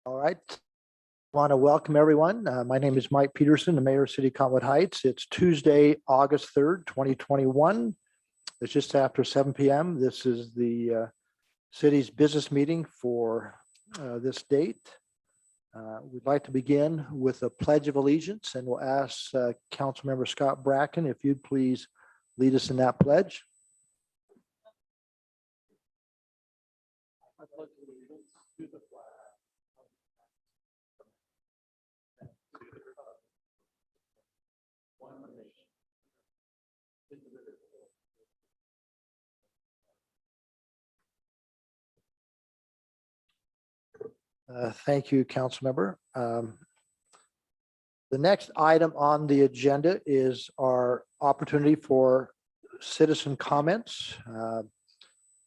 All right. I want to welcome everyone. My name is Mike Peterson, the Mayor of City of Collinwood Heights. It's Tuesday, August 3rd, 2021. It's just after 7 p.m. This is the city's business meeting for this date. We'd like to begin with a pledge of allegiance, and we'll ask Councilmember Scott Bracken if you'd please lead us in that pledge. I pledge allegiance to the flag one nation, indivisible. Thank you, Councilmember. The next item on the agenda is our opportunity for citizen comments.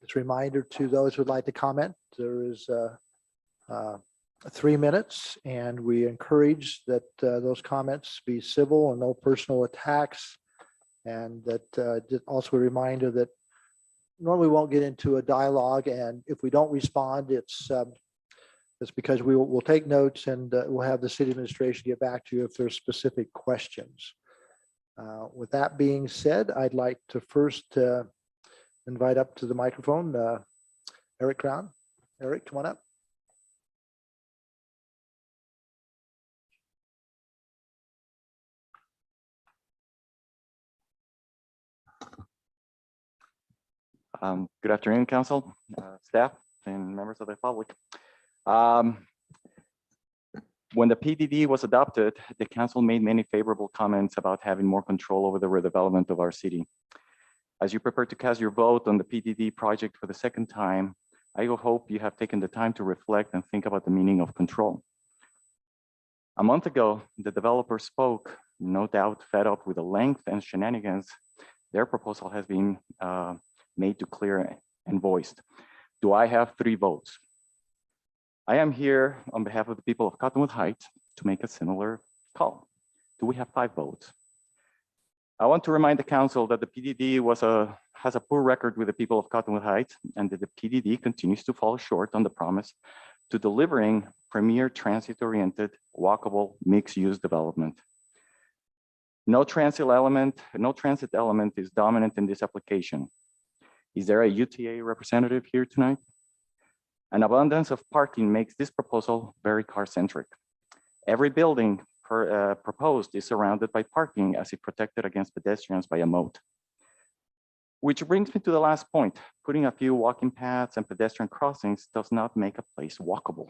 It's a reminder to those who would like to comment. There is 3 minutes, and we encourage that those comments be civil and no personal attacks. And that also a reminder that normally we won't get into a dialogue, and if we don't respond, it's because we'll take notes, and we'll have the city administration get back to you if there's specific questions. With that being said, I'd like to first invite up to the microphone Eric Crown. Eric, come on up. Good afternoon, council, staff, and members of the public. When the PDD was adopted, the council made many favorable comments about having more control over the redevelopment of our city. As you prepare to cast your vote on the PDD project for the second time, I hope you have taken the time to reflect and think about the meaning of control. A month ago, the developer spoke, no doubt fed up with the length and shenanigans their proposal has been made to clear and voiced. Do I have 3 votes? I am here on behalf of the people of Cottonwood Heights to make a similar call. Do we have 5 votes? I want to remind the council that the PDD has a poor record with the people of Cottonwood Heights, and that the PDD continues to fall short on the promise to delivering premier transit-oriented, walkable, mixed-use development. No transit element is dominant in this application. Is there a UTA representative here tonight? An abundance of parking makes this proposal very car-centric. Every building proposed is surrounded by parking as if protected against pedestrians by a moat. Which brings me to the last point. Putting a few walking paths and pedestrian crossings does not make a place walkable.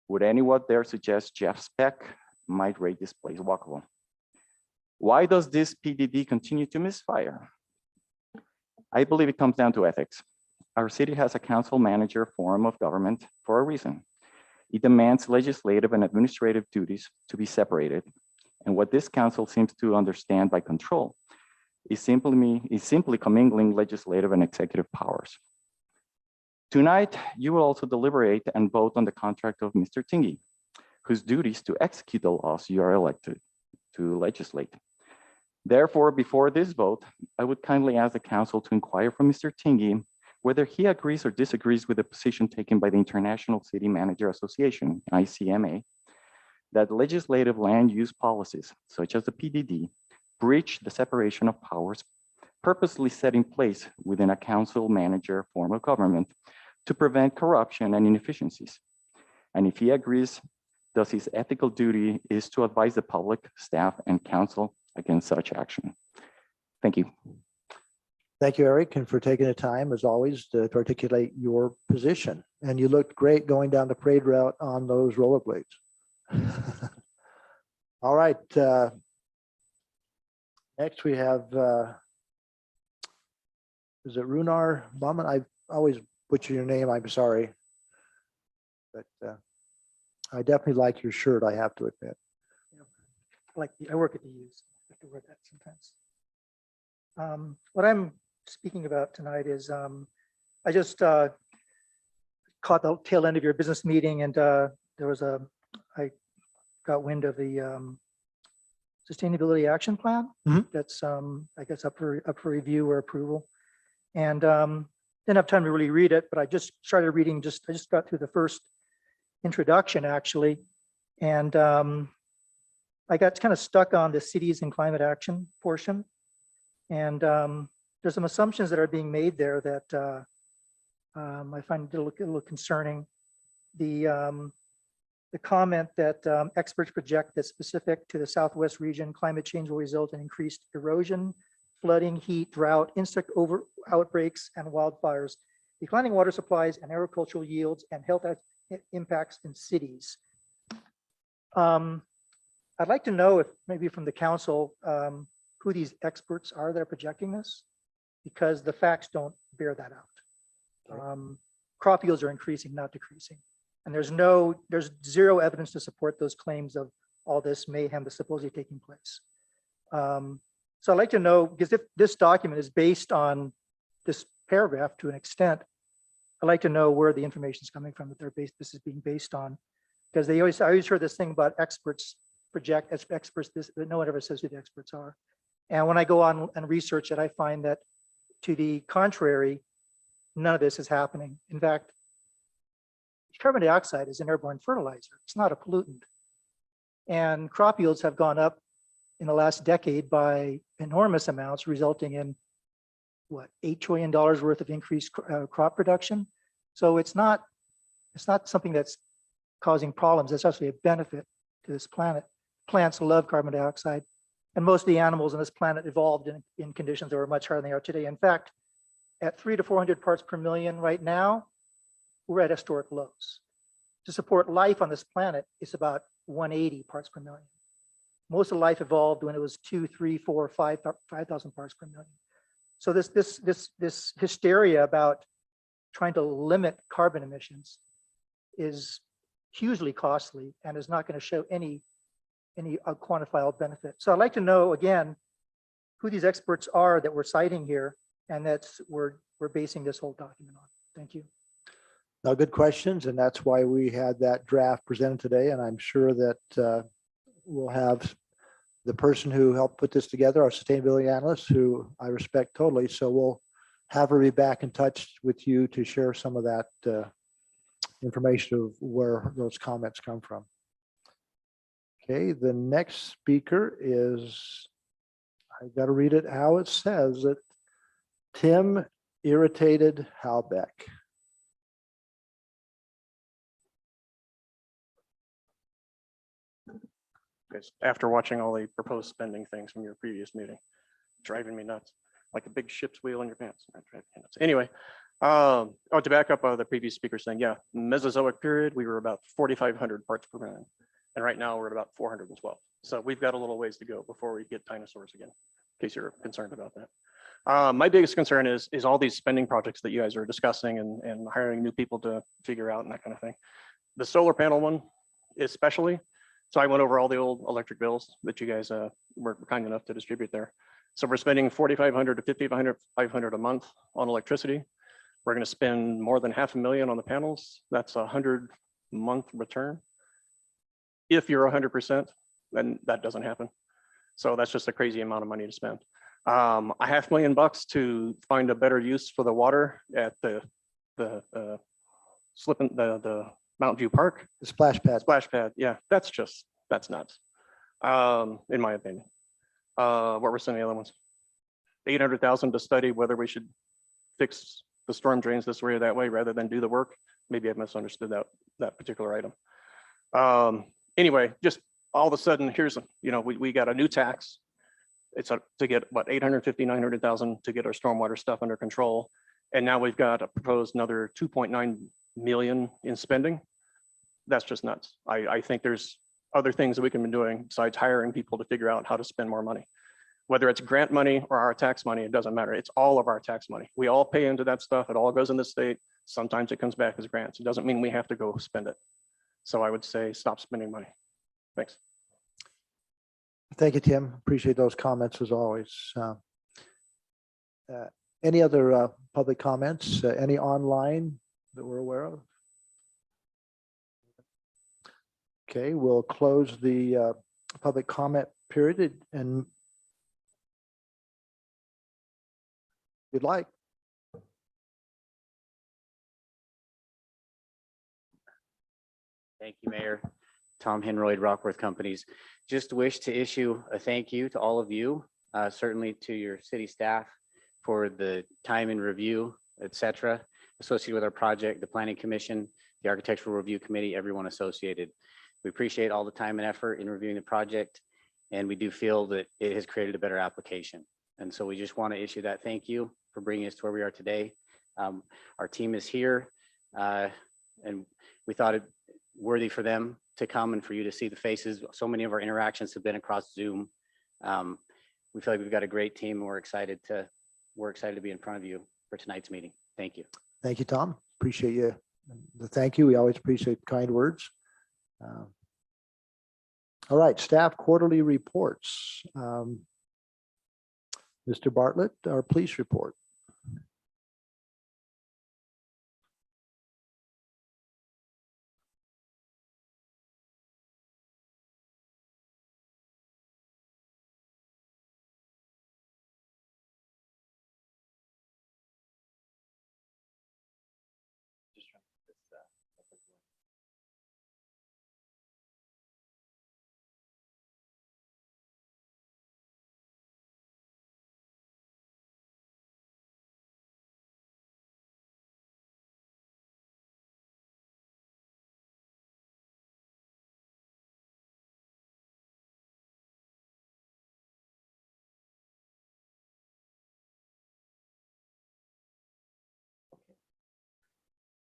Would anyone dare suggest Jeff Speck might rate this place walkable? Why does this PDD continue to misfire? I believe it comes down to ethics. Our city has a council manager form of government for a reason. It demands legislative and administrative duties to be separated. And what this council seems to understand by control is simply commingling legislative and executive powers. Tonight, you will also deliberate and vote on the contract of Mr. Tingey, whose duties to execute the laws you are elected to legislate. Therefore, before this vote, I would kindly ask the council to inquire from Mr. Tingey whether he agrees or disagrees with the position taken by the International City Manager Association, ICMA, that legislative land use policies, such as the PDD, breach the separation of powers purposely set in place within a council manager form of government to prevent corruption and inefficiencies. And if he agrees, thus his ethical duty is to advise the public, staff, and council against such action. Thank you. Thank you, Eric, and for taking the time, as always, to articulate your position. And you looked great going down the parade route on those rollerblades. All right. Next, we have, is it Runar Bauman? I always butcher your name. I'm sorry. But I definitely like your shirt, I have to admit. I work at the U's. I have to wear that sometimes. What I'm speaking about tonight is I just caught the tail end of your business meeting, and I got wind of the sustainability action plan. That's I guess up for review or approval, and didn't have time to really read it, but I just started reading. I just got through the first introduction, actually. And I got kind of stuck on the cities and climate action portion. And there's some assumptions that are being made there that I find a little concerning. The comment that experts project that specific to the Southwest region, climate change will result in increased erosion, flooding, heat, drought, insect outbreaks, and wildfires, declining water supplies and agricultural yields, and health impacts in cities. I'd like to know if maybe from the council, who these experts are that are projecting this, because the facts don't bear that out. Crop yields are increasing, not decreasing. And there's zero evidence to support those claims of all this mayhem that's supposedly taking place. So I'd like to know, because if this document is based on this paragraph to an extent, I'd like to know where the information is coming from that this is being based on. Because I always heard this thing about experts project as experts, but no one ever says who the experts are. And when I go on and research it, I find that to the contrary, none of this is happening. In fact, carbon dioxide is an airborne fertilizer. It's not a pollutant. And crop yields have gone up in the last decade by enormous amounts, resulting in what, $8 trillion worth of increased crop production. So it's not something that's causing problems. It's actually a benefit to this planet. Plants love carbon dioxide, and most of the animals on this planet evolved in conditions that were much higher than they are today. In fact, at 300 to 400 parts per million right now, we're at historic lows. To support life on this planet, it's about 180 parts per million. Most of life evolved when it was 2, 3, 4, 5,000 parts per million. So this hysteria about trying to limit carbon emissions is hugely costly and is not going to show any quantifiable benefit. So I'd like to know again who these experts are that we're citing here, and that's we're basing this whole document on. Thank you. Now, good questions, and that's why we had that draft presented today. And I'm sure that we'll have the person who helped put this together, our sustainability analyst, who I respect totally. So we'll have her be back in touch with you to share some of that information of where those comments come from. Okay, the next speaker is, I got to read it how it says it, Tim Irritated Halbeck. Guys, after watching all the proposed spending things from your previous meeting, driving me nuts, like a big ship's wheel in your pants. Anyway, to back up the previous speaker saying, yeah, Mesozoic period, we were about 4,500 parts per million. And right now we're at about 412. So we've got a little ways to go before we get dinosaurs again, in case you're concerned about that. My biggest concern is all these spending projects that you guys are discussing and hiring new people to figure out and that kind of thing. The solar panel one, especially. So I went over all the old electric bills that you guys were kind enough to distribute there. So we're spending 4,500 to 5,500 a month on electricity. We're going to spend more than $500,000 on the panels. That's a 100-month return. If you're 100%, then that doesn't happen. So that's just a crazy amount of money to spend. $500,000 to find a better use for the water at the Mountain View Park. The splash pad. Splash pad, yeah, that's nuts, in my opinion. What were some of the other ones? 800,000 to study whether we should fix the storm drains this way or that way rather than do the work. Maybe I misunderstood that particular item. Anyway, just all of a sudden, here's, we got a new tax. It's to get what, 850, 900,000 to get our stormwater stuff under control. And now we've got a proposed another 2.9 million in spending. That's just nuts. I think there's other things that we can be doing besides hiring people to figure out how to spend more money. Whether it's grant money or our tax money, it doesn't matter. It's all of our tax money. We all pay into that stuff. It all goes in the state. Sometimes it comes back as grants. It doesn't mean we have to go spend it. So I would say stop spending money. Thanks. Thank you, Tim. Appreciate those comments as always. Any other public comments? Any online that we're aware of? Okay, we'll close the public comment period and if you'd like. Thank you, Mayor. Tom Henroyd, Rockworth Companies. Just wish to issue a thank you to all of you, certainly to your city staff for the time and review, et cetera, associated with our project, the Planning Commission, the Architectural Review Committee, everyone associated. We appreciate all the time and effort in reviewing the project, and we do feel that it has created a better application. And so we just want to issue that thank you for bringing us to where we are today. Our team is here, and we thought it worthy for them to come and for you to see the faces. So many of our interactions have been across Zoom. We feel like we've got a great team, and we're excited to be in front of you for tonight's meeting. Thank you. Thank you, Tom. Appreciate you. The thank you. We always appreciate kind words. All right, staff quarterly reports. Mr. Bartlett, our police report.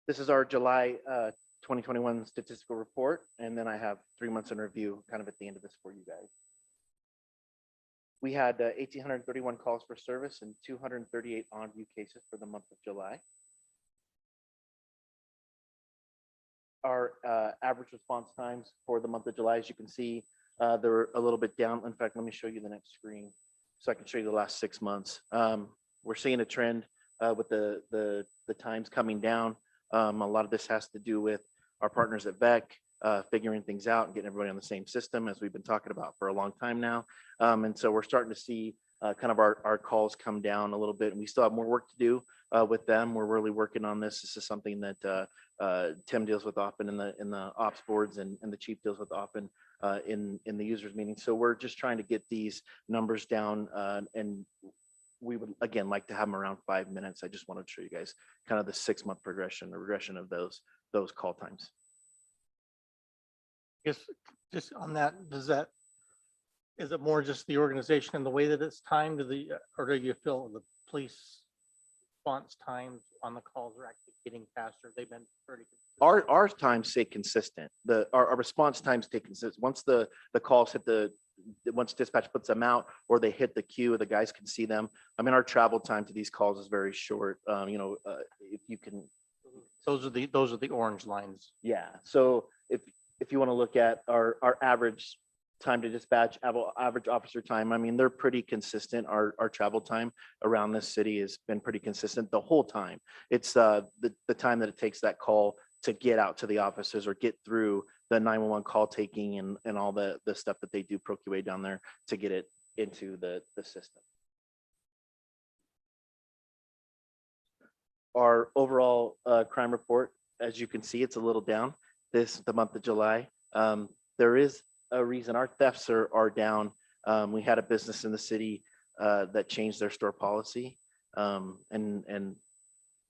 This is our July 2021 statistical report, and then I have 3 months in review kind of at the end of this for you guys. We had 1,831 calls for service and 238 on-view cases for the month of July. Our average response times for the month of July, as you can see, they're a little bit down. In fact, let me show you the next screen so I can show you the last 6 months. We're seeing a trend with the times coming down. A lot of this has to do with our partners at VEC figuring things out and getting everybody on the same system, as we've been talking about for a long time now. And so we're starting to see kind of our calls come down a little bit, and we still have more work to do with them. We're really working on this. This is something that Tim deals with often in the ops boards, and the chief deals with often in the users meeting. So we're just trying to get these numbers down, and we would again like to have them around 5 minutes. I just wanted to show you guys kind of the 6-month progression, the regression of those call times. Guess just on that, is it more just the organization and the way that it's timed, or do you feel the police response times on the calls are actually getting faster? They've been pretty consistent. Our times stay consistent. Our response times stay consistent. Once the calls hit once dispatch puts them out or they hit the queue, the guys can see them. I mean, our travel time to these calls is very short. If you can. Those are the orange lines. Yeah. So if you want to look at our average time to dispatch, average officer time, I mean, they're pretty consistent. Our travel time around this city has been pretty consistent the whole time. It's the time that it takes that call to get out to the officers or get through the 911 call taking and all the stuff that they do ProQA down there to get it into the system. Our overall crime report, as you can see, it's a little down the month of July. There is a reason our thefts are down. We had a business in the city that changed their store policy and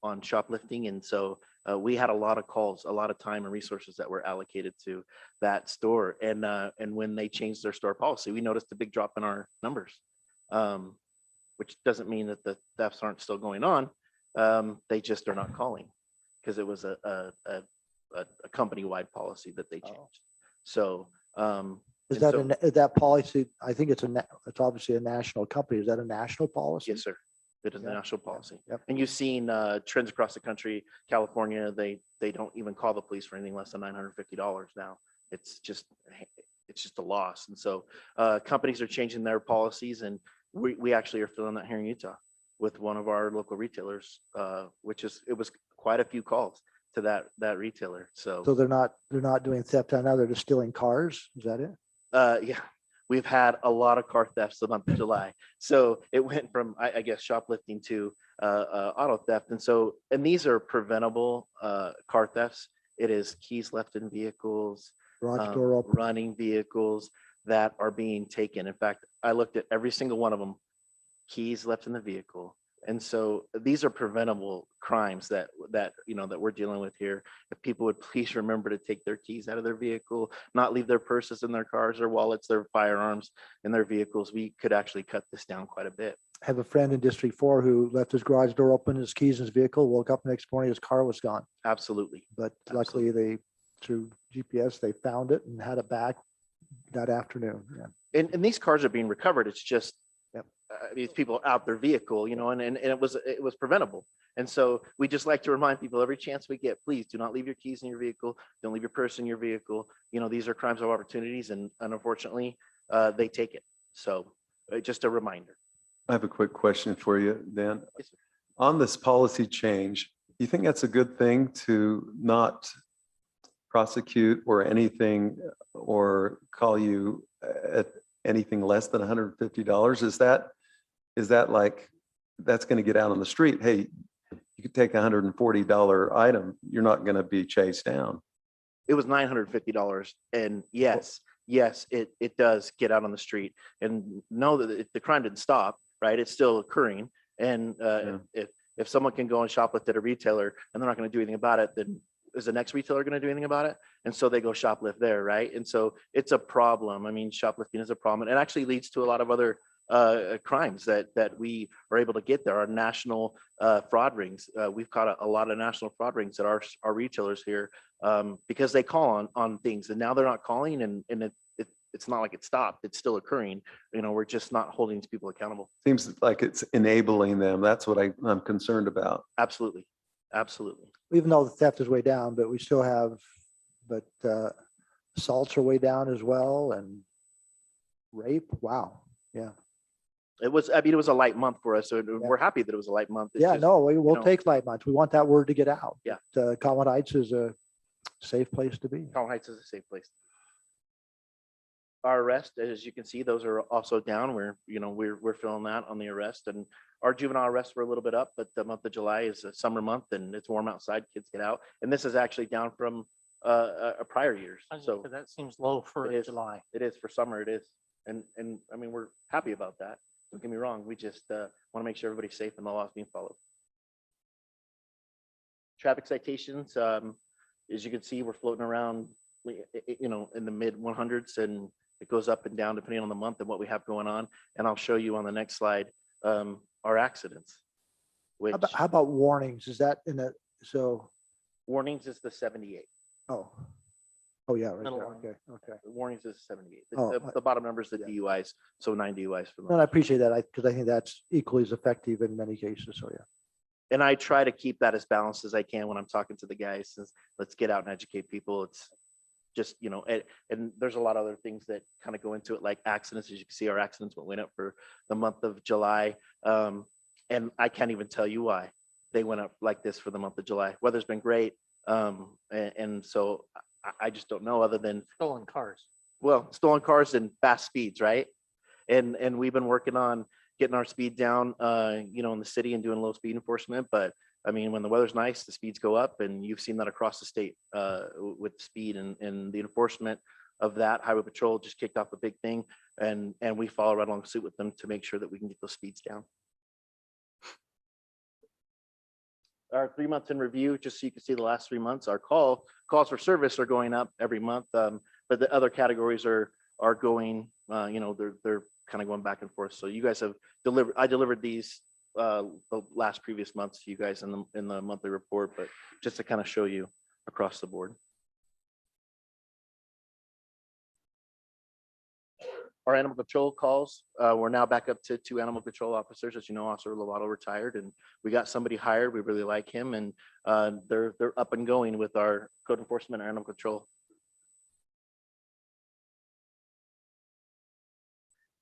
on shoplifting, and so we had a lot of calls, a lot of time and resources that were allocated to that store. And when they changed their store policy, we noticed a big drop in our numbers, which doesn't mean that the thefts aren't still going on. They just are not calling because it was a company-wide policy that they changed. So Is that policy? I think it's obviously a national company. Is that a national policy? yes, sir. It is a Yeah. national policy. Yep. And you've seen trends across the country. California, they don't even call the police for anything less than $950 now. It's just a loss. And so companies are changing their policies, and we actually are feeling that here in Utah with one of our local retailers, it was quite a few calls to that retailer. So So they're not doing theft now, they're just stealing cars. Is that it? yeah, we've had a lot of car thefts the month of July. So it went from, I guess, shoplifting to auto theft. And these are preventable car thefts. It is keys left in vehicles, Garage door open. running vehicles that are being taken. In fact, I looked at every single one of them, keys left in the vehicle. And so these are preventable crimes that we're dealing with here. If people would please remember to take their keys out of their vehicle, not leave their purses in their cars, their wallets, their firearms in their vehicles, we could actually cut this down quite a bit. I have a friend in District 4 who left his garage door open, his keys in his vehicle, woke up next morning, his car was gone. Absolutely. But luckily through GPS, they found it and had it back that afternoon. Yeah. And these cars are being recovered. It's just Yep. these people out their vehicle, and it was preventable. And so we just like to remind people every chance we get, please do not leave your keys in your vehicle. Don't leave your purse in your vehicle. These are crimes of opportunities, and unfortunately, they take it. So just a reminder. I have a quick question for you, Dan. Yes, sir. On this policy change, you think that's a good thing to not prosecute or anything or call you at anything less than $150? Is that like, that's going to get out on the street? Hey, you could take a $140 item. You're not going to be chased down. It was $950. And yes, it does get out on the street, and know that the crime didn't stop, right? It's still occurring. And if someone can go and shoplift at a retailer and they're not going to do anything about it, then is the next retailer going to do anything about it? And so they go shoplift there, right? And so it's a problem. I mean, shoplifting is a problem. And it actually leads to a lot of other crimes that we are able to get there. Our national fraud rings. We've caught a lot of national fraud rings at our retailers here because they call on things, and now they're not calling, and it's not like it stopped. It's still occurring. We're just not holding these people accountable. Seems like it's enabling them. That's what I'm concerned about. Absolutely. Absolutely. Even though the theft is way down, but we still have, assaults are way down as well, and rape. Wow. Yeah. It was a light month for us. So we're happy that it was a light month. It's Yeah, just, no, we'll know. take light months. We want that word to get out. Yeah. Collin Heights is a safe place to be. Collin Heights is a safe place. Our arrest, as you can see, those are also down. We're feeling that on the arrest, and our juvenile arrests were a little bit up, but the month of July is a summer month and it's warm outside. Kids get out, and this is actually down from a prior years. So that seems low for it is. July. It is for summer. It is, and I mean, we're happy about that. Don't get me wrong. We just want to make sure everybody's safe and the law is being followed. Traffic citations, as you can see, we're floating around, in the mid 100s, and it goes up and down depending on the month and what we have going on. And I'll show you on the next slide our accidents. Which How about warnings? Is that warnings is the 78. oh yeah, right Middle there. one. Okay. Warnings is 78. Oh, The bottom number is the yeah. DUIs, so 9 DUIs for No, them. and I appreciate that because I think that's equally as effective in many cases. So yeah. And I try to keep that as balanced as I can when I'm talking to the guys. Since let's get out and educate people. It's just, and there's a lot of other things that kind of go into it, like accidents. As you can see, our accidents went up for the month of July. And I can't even tell you why they went up like this for the month of July. Weather's been great. And so I just don't know, other than, Stolen cars. well, stolen cars and fast speeds, right? And we've been working on getting our speed down, in the city and doing low speed enforcement. But I mean, when the weather's nice, the speeds go up, and you've seen that across the state with speed and the enforcement of that. Highway Patrol just kicked off a big thing, and we follow right along suit with them to make sure that we can get those speeds down. Our 3 months in review, just so you can see the last 3 months, our calls for service are going up every month, but the other categories are going, they're kind of going back and forth. So you guys have delivered. I delivered these the last previous months to you guys in the monthly report, but just to kind of show you across the board. Our animal control calls, we're now back up to 2 animal control officers. As you know, Officer Lovato retired, and we got somebody hired. We really like him, and they're up and going with our code enforcement and animal control.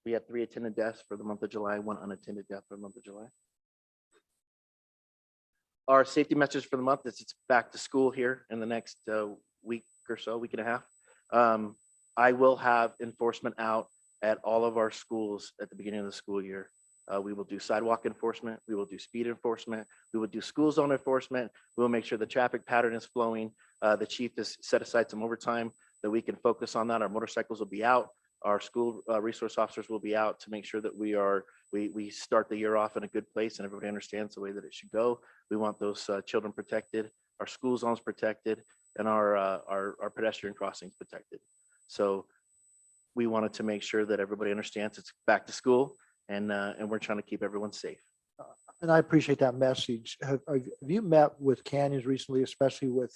We had 3 attended deaths for the month of July, 1 unattended death for the month of July. Our safety message for the month is it's back to school here in the next week or so, week and a half. I will have enforcement out at all of our schools at the beginning of the school year. We will do sidewalk enforcement. We will do speed enforcement. We will do school zone enforcement. We will make sure the traffic pattern is flowing. The chief has set aside some overtime that we can focus on that. Our motorcycles will be out. Our school resource officers will be out to make sure that we start the year off in a good place and everybody understands the way that it should go. We want those children protected, our school zones protected, and our pedestrian crossings protected. So we wanted to make sure that everybody understands it's back to school, and we're trying to keep everyone safe. And I appreciate that message. Have you met with Canyons recently, especially with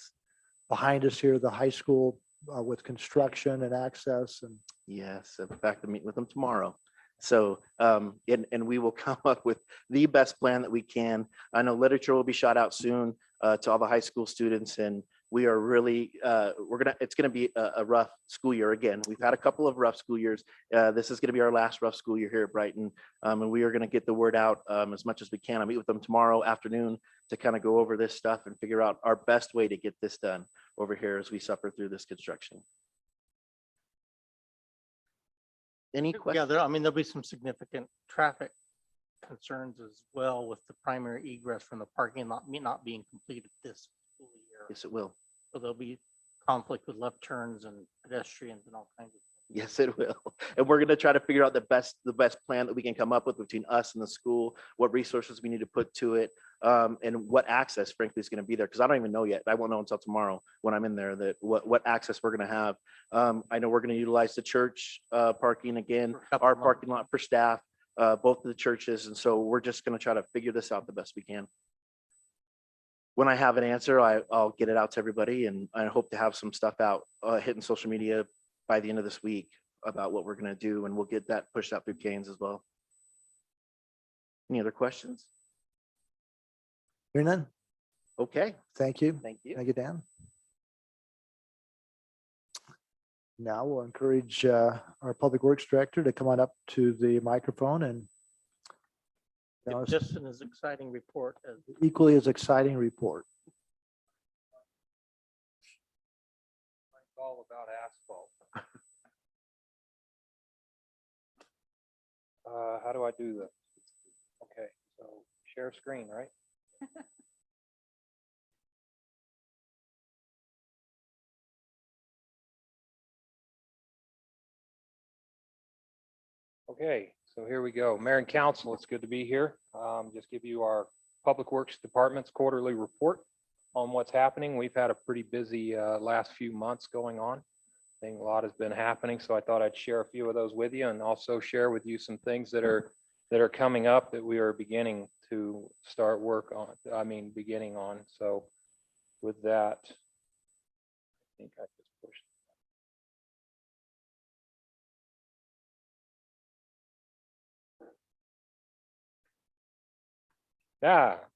behind us here, the high school with construction and access and? Yes, in fact, I'm meeting with them tomorrow. So, and we will come up with the best plan that we can. I know literature will be shot out soon to all the high school students, and we are really, it's gonna be a rough school year again. We've had a couple of rough school years. This is gonna be our last rough school year here at Brighton. And we are gonna get the word out as much as we can. I meet with them tomorrow afternoon to kind of go over this stuff and figure out our best way to get this done over here as we suffer through this construction. Any Yeah, questions? I mean, there'll be some significant traffic concerns as well with the primary egress from the parking lot not being completed this school year. Yes, it will. So there'll be conflict with left turns and pedestrians and all kinds of. Yes, it will. And we're going to try to figure out the best plan that we can come up with between us and the school, what resources we need to put to it, and what access frankly is going to be there. Because I don't even know yet. I won't know until tomorrow when I'm in there that what access we're going to have. I know we're going to utilize the church parking again, For a couple our months. parking lot for staff, both of the churches. And so we're just going to try to figure this out the best we can. When I have an answer, I'll get it out to everybody, and I hope to have some stuff out hitting social media by the end of this week about what we're going to do, and we'll get that pushed out through Canes as well. Any other questions? Hearing none. Okay, Thank you. thank you. Thank you, Dan. Now we'll encourage our Public Works Director to come on up to the microphone and tell us Just an as exciting report as equally as exciting report. All about asphalt. How do I do this? Okay, so share screen, right? Okay, so here we go. Mayor and Council, it's good to be here. Just give you our Public Works Department's quarterly report on what's happening. We've had a pretty busy last few months going on. I think a lot has been happening, so I thought I'd share a few of those with you and also share with you some things that are coming up that we are beginning to start work on. Beginning on. So with that, I think I just pushed.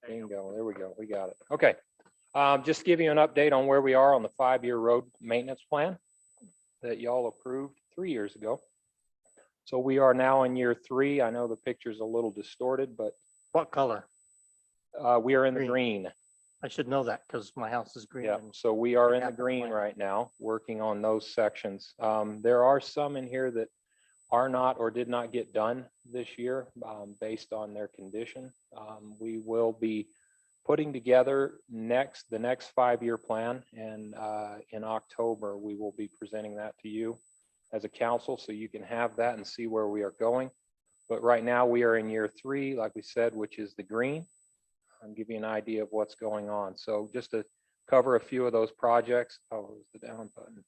Bingo. There we go. We got it. Okay. Just to give you an update on where we are on the 5-year road maintenance plan that y'all approved 3 years ago. So we are now in year 3. I know the picture's a little distorted, but what color? we are in the Green. green. I should know that because my house is green. Yeah, and so we are in the half the green plan. right now, working on those sections. There are some in here that are not or did not get done this year based on their condition. We will be putting together the next 5-year plan, and in October we will be presenting that to you as a council so you can have that and see where we are going. But right now we are in year 3, like we said, which is the green. I'll give you an idea of what's going on. So just to cover a few of those projects. Oh, it was the down button.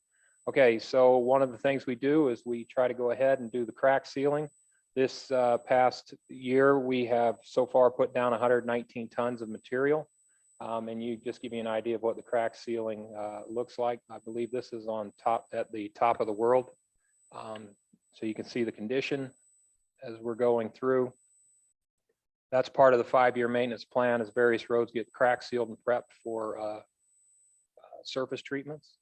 Okay, so one of the things we do is we try to go ahead and do the crack sealing. This past year, we have so far put down 119 tons of material. And you just give you an idea of what the crack sealing looks like. I believe this is on top at the top of the world. So you can see the condition as we're going through. That's part of the 5-year maintenance plan as various roads get crack sealed and prepped for surface treatments.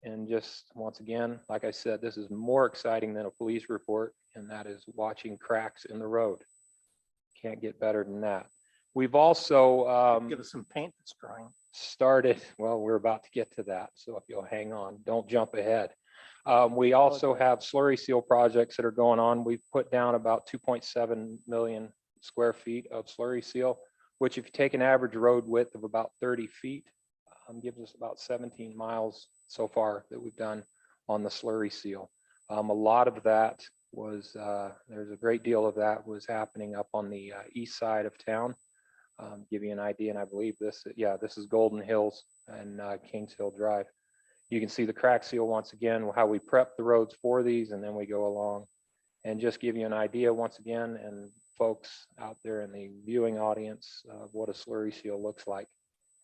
And just once again, like I said, this is more exciting than a police report, and that is watching cracks in the road. Can't get better than that. We've also Give us some paint that's drying. started, well, we're about to get to that. So if you'll hang on, don't jump ahead. We also have slurry seal projects that are going on. We've put down about 2.7 million square feet of slurry seal, which if you take an average road width of about 30 feet, gives us about 17 miles so far that we've done on the slurry seal. A lot of that was, there's a great deal of that was happening up on the east side of town. Give you an idea, and I believe this, yeah, this is Golden Hills and Kings Hill Drive. You can see the crack seal once again, how we prep the roads for these, and then we go along. And just give you an idea once again, and folks out there in the viewing audience, of what a slurry seal looks like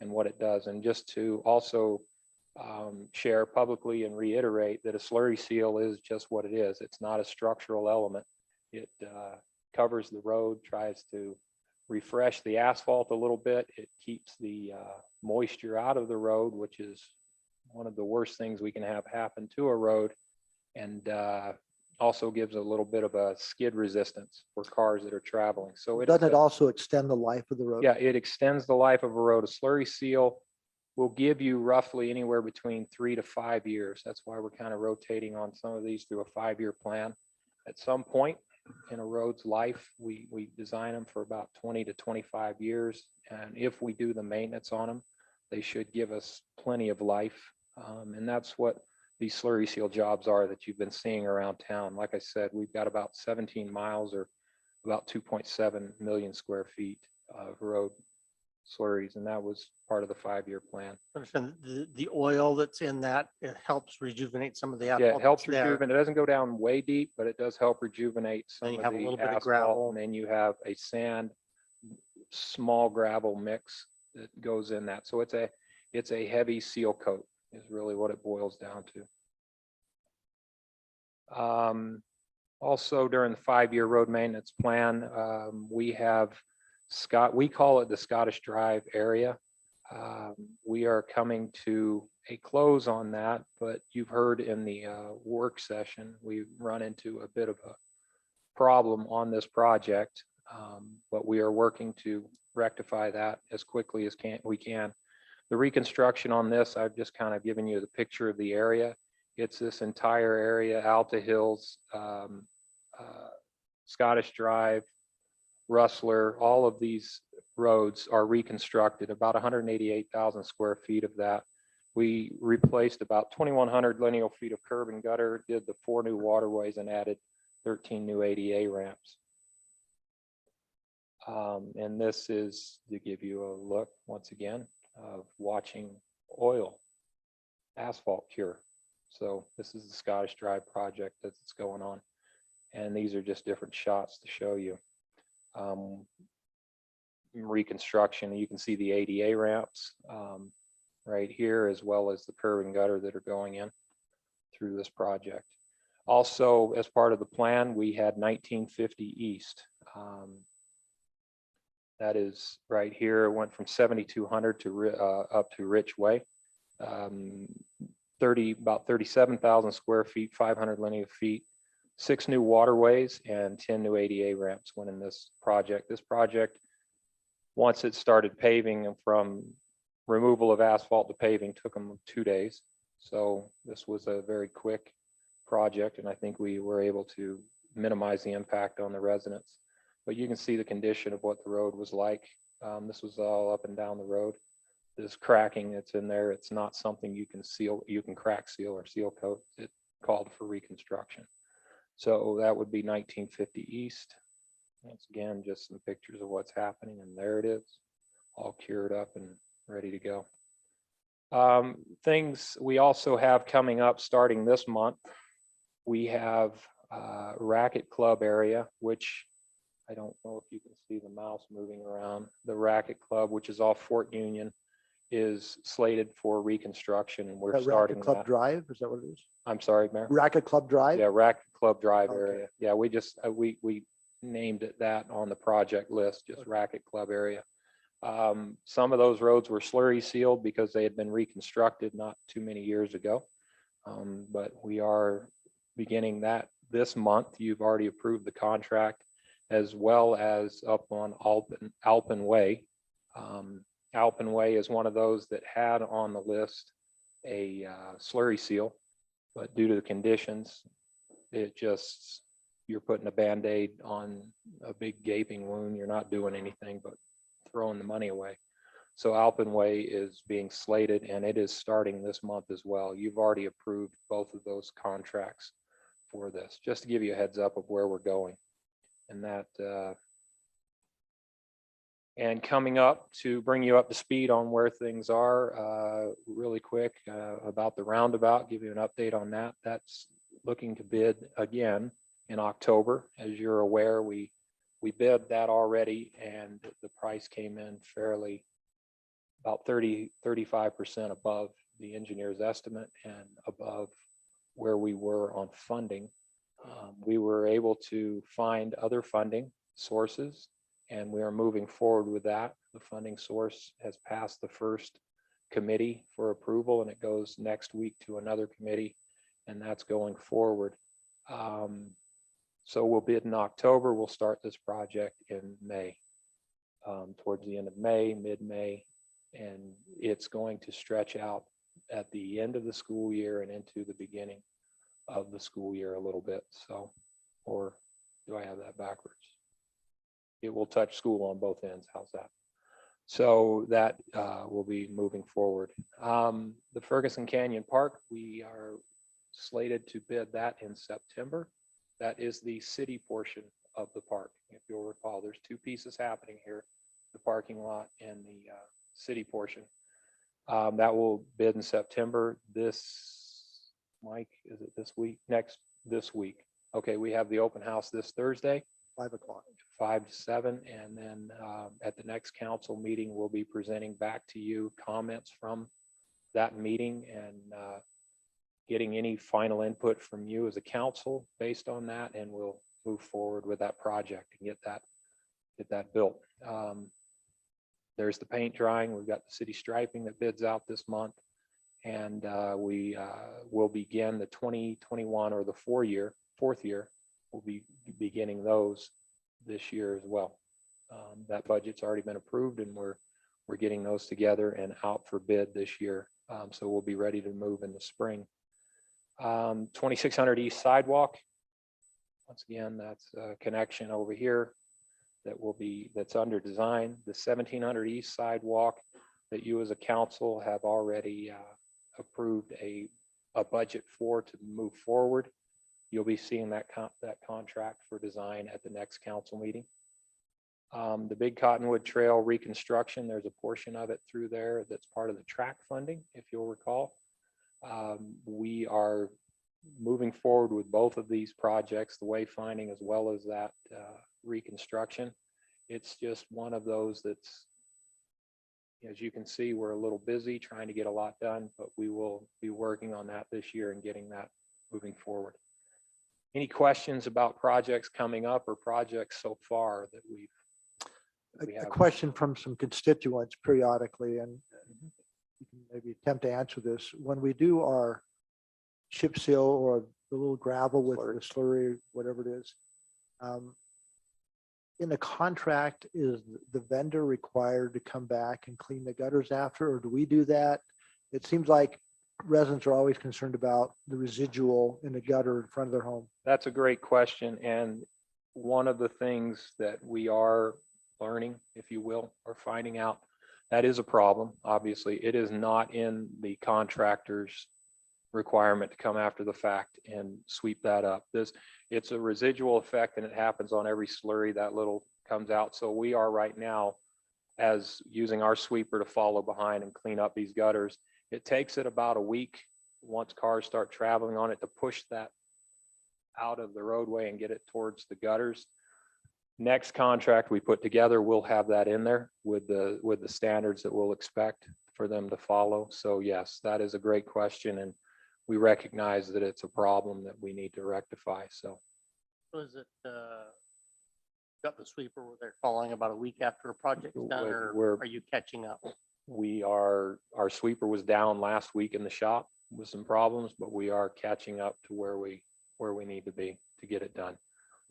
and what it does. And just to also share publicly and reiterate that a slurry seal is just what it is. It's not a structural element. It covers the road, tries to refresh the asphalt a little bit. It keeps the moisture out of the road, which is one of the worst things we can have happen to a road. And also gives a little bit of a skid resistance for cars that are traveling. So it Doesn't it also extend the life of the road? yeah, it extends the life of a road. A slurry seal will give you roughly anywhere between 3 to 5 years. That's why we're kind of rotating on some of these through a 5-year plan. At some point in a road's life, we design them for about 20 to 25 years. And if we do the maintenance on them, they should give us plenty of life. And that's what these slurry seal jobs are that you've been seeing around town. Like I said, we've got about 17 miles or about 2.7 million square feet of road slurries, and that was part of the 5-year plan. Understand the oil that's in that, it helps rejuvenate some of the Yeah, asphalt. it helps that's there. rejuvenate. It doesn't go down way deep, but it does help rejuvenate some Then you of have a the little bit of asphalt, gravel. and then you have a sand, small gravel mix that goes in that. So it's a heavy seal coat is really what it boils down to. Also during the 5-year road maintenance plan, we have we call it the Scottish Drive area. We are coming to a close on that, but you've heard in the work session, we've run into a bit of a problem on this project, but we are working to rectify that as quickly as we can. The reconstruction on this, I've just kind of given you the picture of the area. It's this entire area, Alta Hills, Scottish Drive, Rustler, all of these roads are reconstructed, about 188,000 square feet of that. We replaced about 2,100 lineal feet of curb and gutter, did the 4 new waterways, and added 13 new ADA ramps. And this is to give you a look once again of watching oil asphalt cure. So this is the Scottish Drive project that's going on. And these are just different shots to show you. Reconstruction, you can see the ADA ramps right here, as well as the curb and gutter that are going in through this project. Also, as part of the plan, we had 1950 East. That is right here. It went from 7,200 to up to Rich Way. About 37,000 square feet, 500 linear feet, 6 new waterways, and 10 new ADA ramps went in this project. This project, once it started paving, and from removal of asphalt to paving, took them 2 days. So this was a very quick project, and I think we were able to minimize the impact on the residents. But you can see the condition of what the road was like. This was all up and down the road. This cracking that's in there, it's not something you can seal, you can crack seal or seal coat. It called for reconstruction. So that would be 1950 East. Once again, just some pictures of what's happening, and there it is, all cured up and ready to go. Things we also have coming up starting this month, we have Racket Club area, which I don't know if you can see the mouse moving around. The Racket Club, which is off Fort Union, is slated for reconstruction, and we're That starting Racket Club that. Drive, is that what it is? I'm sorry, Mayor. Racket Club Drive? Yeah, Racket Club Drive Okay. area. Yeah, we just, we named it that on the project list, just Racket Club area. Some of those roads were slurry sealed because they had been reconstructed not too many years ago. But we are beginning that this month. You've already approved the contract, as well as up on Alpen Way. Alpen Way is one of those that had on the list a slurry seal, but due to the conditions, it just, you're putting a Band-Aid on a big gaping wound. You're not doing anything but throwing the money away. So Alpenway is being slated and it is starting this month as well. You've already approved both of those contracts for this, just to give you a heads up of where we're going. And that, and coming up to bring you up to speed on where things are really quick about the roundabout, give you an update on that. That's looking to bid again in October. As you're aware, we bid that already and the price came in fairly about 35% above the engineer's estimate and above where we were on funding. We were able to find other funding sources and we are moving forward with that. The funding source has passed the first committee for approval and it goes next week to another committee and that's going forward. So we'll bid in October. We'll start this project in May, towards the end of May, mid-May, and it's going to stretch out at the end of the school year and into the beginning of the school year a little bit. So, or do I have that backwards? It will touch school on both ends. How's that? So that will be moving forward. The Ferguson Canyon Park, we are slated to bid that in September. That is the city portion of the park. If you'll recall, there's two pieces happening here, the parking lot and the city portion. That will bid in September. This, Mike, is it this week? This week. Okay, we have the open house this Thursday. 5 o'clock. 5 to 7. And then at the next council meeting, we'll be presenting back to you comments from that meeting and getting any final input from you as a council based on that. And we'll move forward with that project and get that built. There's the paint drying. We've got the city striping that bids out this month. And we will begin the 2021 or the fourth year. We'll be beginning those this year as well. That budget's already been approved and we're getting those together and out for bid this year. So we'll be ready to move in the spring. 2600 East Sidewalk. Once again, that's a connection over here that's under design. The 1700 East Sidewalk that you as a council have already approved a budget for to move forward. You'll be seeing that contract for design at the next council meeting. The Big Cottonwood Trail reconstruction, there's a portion of it through there that's part of the track funding, if you'll recall. We are moving forward with both of these projects, the wayfinding as well as that reconstruction. It's just one of those that's, as you can see, we're a little busy trying to get a lot done, but we will be working on that this year and getting that moving forward. Any questions about projects coming up or projects so far that we A have? question from some constituents periodically, and you can maybe attempt to answer this. When we do our chip seal or the little gravel with the slurry, whatever it is, in the contract, is the vendor required to come back and clean the gutters after, or do we do that? It seems like residents are always concerned about the residual in the gutter in front of their home. That's a great question. And one of the things that we are learning, if you will, or finding out, that is a problem. Obviously, it is not in the contractor's requirement to come after the fact and sweep that up. It's a residual effect and it happens on every slurry that little comes out. So we are right now as using our sweeper to follow behind and clean up these gutters. It takes it about a week once cars start traveling on it to push that out of the roadway and get it towards the gutters. Next contract we put together, we'll have that in there with the standards that we'll expect for them to follow. So yes, that is a great question. And we recognize that it's a problem that we need to rectify. So Was it, got the sweeper where they're falling about a week after a project's done, or are you catching up? our sweeper was down last week in the shop with some problems, but we are catching up to where we need to be to get it done.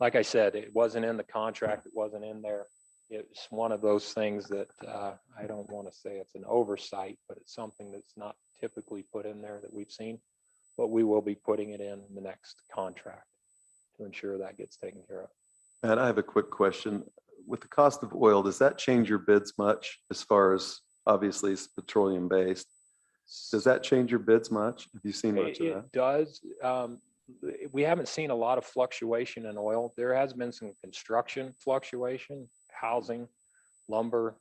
Like I said, it wasn't in the contract. It wasn't in there. It's one of those things that I don't want to say it's an oversight, but it's something that's not typically put in there that we've seen, but we will be putting it in the next contract to ensure that gets taken care of. And I have a quick question. With the cost of oil, does that change your bids much as far as obviously it's petroleum based. Does that change your bids much? Have you seen much of that? It does. We haven't seen a lot of fluctuation in oil. There has been some construction fluctuation, housing, lumber,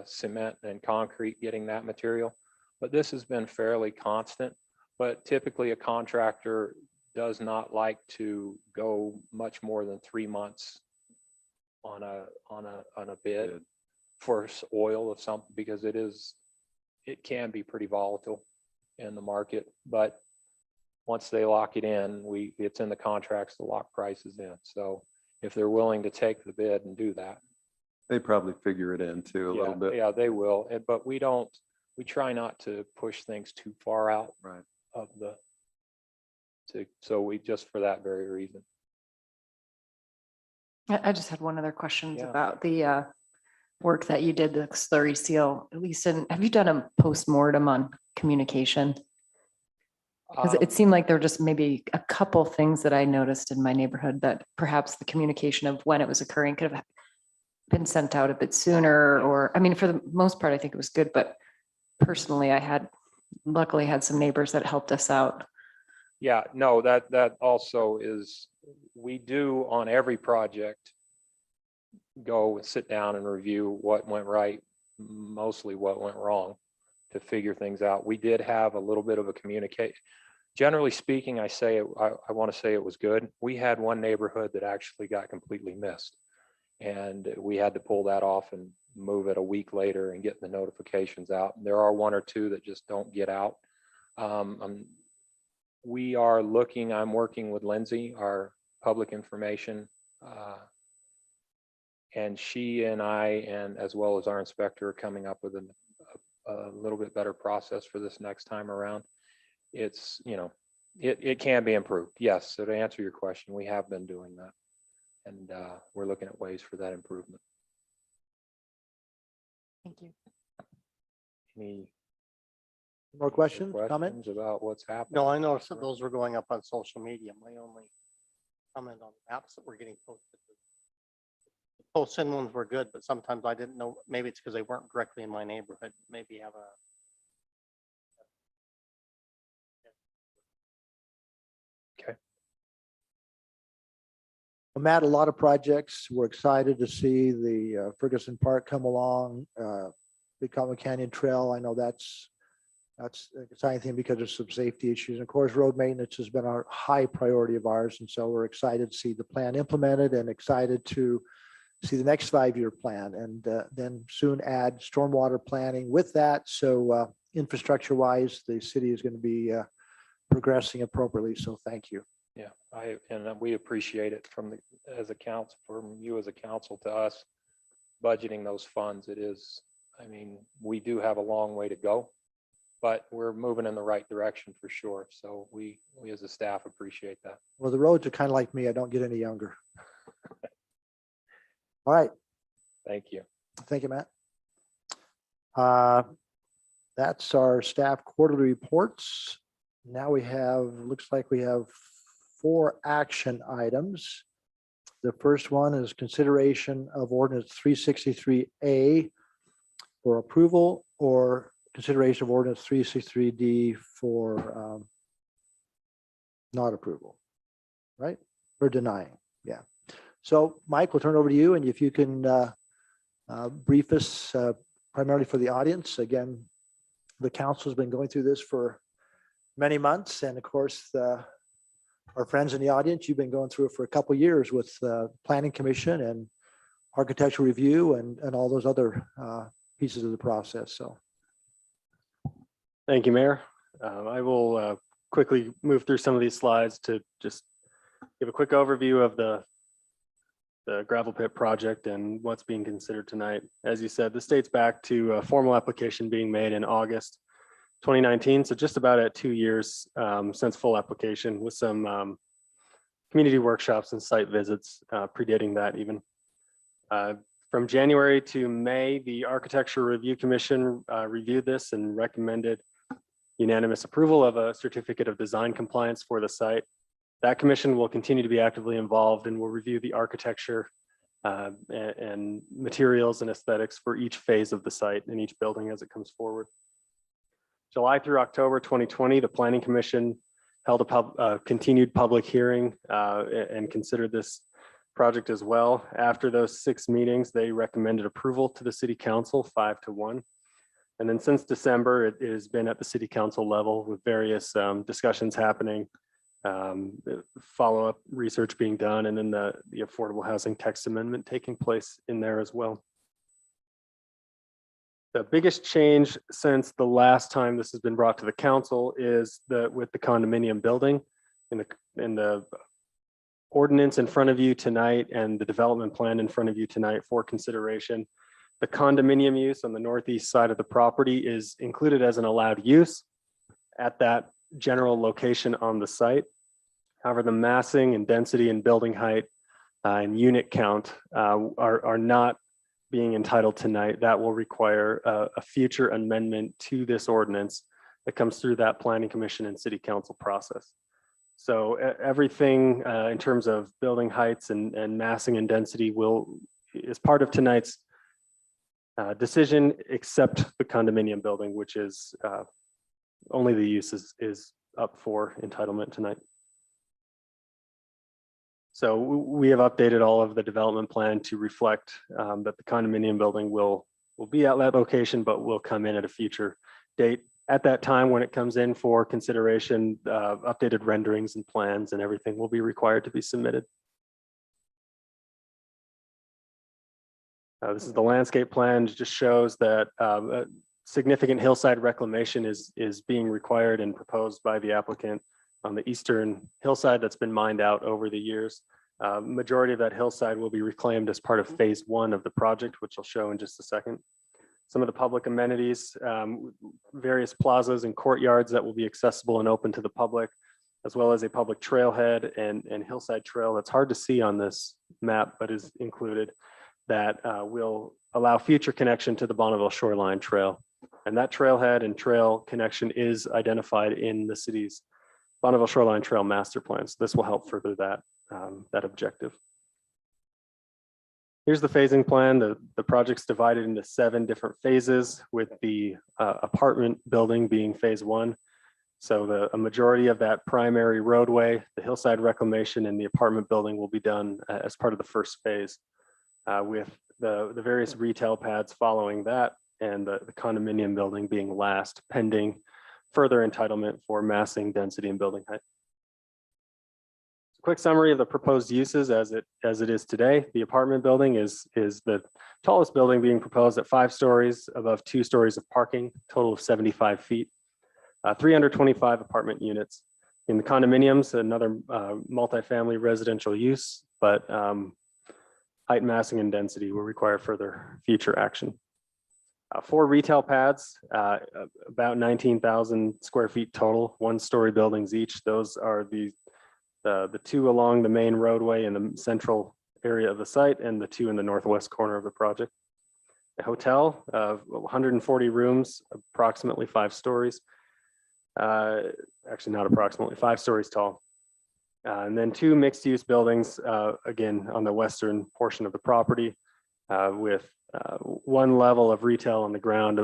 cement and concrete, getting that material. But this has been fairly constant. But typically a contractor does not like to go much more than 3 months on a bid for oil of something, because it can be pretty volatile in the market. But once they lock it in, it's in the contracts to lock prices in. So if they're willing to take the bid and do that, They probably figure it in too a little bit. yeah, they will. But we try not to push things too far out Right. of so we just for that very reason. I just had one other question Yeah. about the work that you did, the slurry seal. Lisa, have you done a postmortem on communication? Because it seemed like there were just maybe a couple things that I noticed in my neighborhood that perhaps the communication of when it was occurring could have been sent out a bit sooner, or, I mean, for the most part, I think it was good, but personally, luckily had some neighbors that helped us out. Yeah, no, that also is, we do on every project, go sit down and review what went right, mostly what went wrong, to figure things out. We did have a little bit of a communication. Generally speaking, I want to say it was good. We had one neighborhood that actually got completely missed. And we had to pull that off and move it a week later and get the notifications out. There are one or two that just don't get out. We are looking, I'm working with Lindsay, our public information, and she and I, and as well as our inspector, are coming up with a little bit better process for this next time around. It's, it can be improved. Yes. So to answer your question, we have been doing that. And we're looking at ways for that improvement. Thank you. Any More questions, comments? questions about what's happening? No, I noticed that those were going up on social media. My only comment on the apps that were getting posted. The post-in ones were good, but sometimes I didn't know, maybe it's because they weren't directly in my neighborhood. Maybe have a. Well, Matt, a lot of projects. We're excited to see the Ferguson Park come along, the Common Canyon Trail. I know that's an exciting thing because of some safety issues. And of course, road maintenance has been a high priority of ours. And so we're excited to see the plan implemented and excited to see the next 5-year plan, and then soon add stormwater planning with that. So infrastructure wise, the city is going to be progressing appropriately. So thank you. Yeah, and we appreciate it as a council, from you as a council to us, budgeting those funds. It is, I mean, we do have a long way to go, but we're moving in the right direction for sure. So we as a staff appreciate that. Well, the roads are kind of like me. I don't get any younger. All right. Thank you. Thank you, Matt. That's our staff quarterly reports. Now looks like we have 4 action items. The first one is consideration of ordinance 363A for approval, or consideration of ordinance 363D for not approval, right? Or denying, yeah. So Mike, we'll turn it over to you, and if you can brief us primarily for the audience. Again, the council's been going through this for many months, and of course, our friends in the audience, you've been going through it for a couple of years with Planning Commission and architectural review and all those other pieces of the process. So. Thank you, Mayor. I will quickly move through some of these slides to just give a quick overview of the gravel pit project and what's being considered tonight. As you said, this dates back to a formal application being made in August 2019. So just about at 2 years since full application, with some community workshops and site visits predating that even. From January to May, the Architecture Review Commission reviewed this and recommended unanimous approval of a certificate of design compliance for the site. That commission will continue to be actively involved and will review the architecture and materials and aesthetics for each phase of the site and each building as it comes forward. July through October 2020, the Planning Commission held a continued public hearing and considered this project as well. After those 6 meetings, they recommended approval to the City Council 5-1. And then since December, it has been at the City Council level with various discussions happening, follow-up research being done, and then the Affordable Housing Text Amendment taking place in there as well. The biggest change since the last time this has been brought to the council is with the condominium building in the ordinance in front of you tonight and the development plan in front of you tonight for consideration. The condominium use on the northeast side of the property is included as an allowed use at that general location on the site. However, the massing and density and building height and unit count are not being entitled tonight. That will require a future amendment to this ordinance that comes through that Planning Commission and City Council process. So everything in terms of building heights and massing and density is part of tonight's decision, except the condominium building, which is only the use is up for entitlement tonight. So we have updated all of the development plan to reflect that the condominium building will be at that location, but will come in at a future date. At that time, when it comes in for consideration, updated renderings and plans and everything will be required to be submitted. This is the landscape plan. It just shows that significant hillside reclamation is being required and proposed by the applicant on the eastern hillside that's been mined out over the years. Majority of that hillside will be reclaimed as part of phase 1 of the project, which I'll show in just a second. Some of the public amenities, various plazas and courtyards that will be accessible and open to the public, as well as a public trailhead and hillside trail that's hard to see on this map, but is included, that will allow future connection to the Bonneville Shoreline Trail. And that trailhead and trail connection is identified in the city's Bonneville Shoreline Trail Master Plan. So this will help further that objective. Here's the phasing plan. The project's divided into 7 different phases, with the apartment building being phase 1. So a majority of that primary roadway, the hillside reclamation, and the apartment building will be done as part of the first phase, with the various retail pads following that, and the condominium building being last, pending further entitlement for massing, density, and building height. Quick summary of the proposed uses as it is today. The apartment building is the tallest building being proposed at 5 stories above 2 stories of parking, total of 75 feet, 325 apartment units. In the condominiums, another multifamily residential use, but height, massing, and density will require further future action. 4 retail pads, about 19,000 square feet total, 1-story buildings each. Those are the 2 along the main roadway in the central area of the site, and the 2 in the northwest corner of the project. A hotel of 140 rooms, approximately 5 stories. Actually, not approximately, 5 stories tall. And then 2 mixed-use buildings, again, on the western portion of the property, with 1 level of retail on the ground,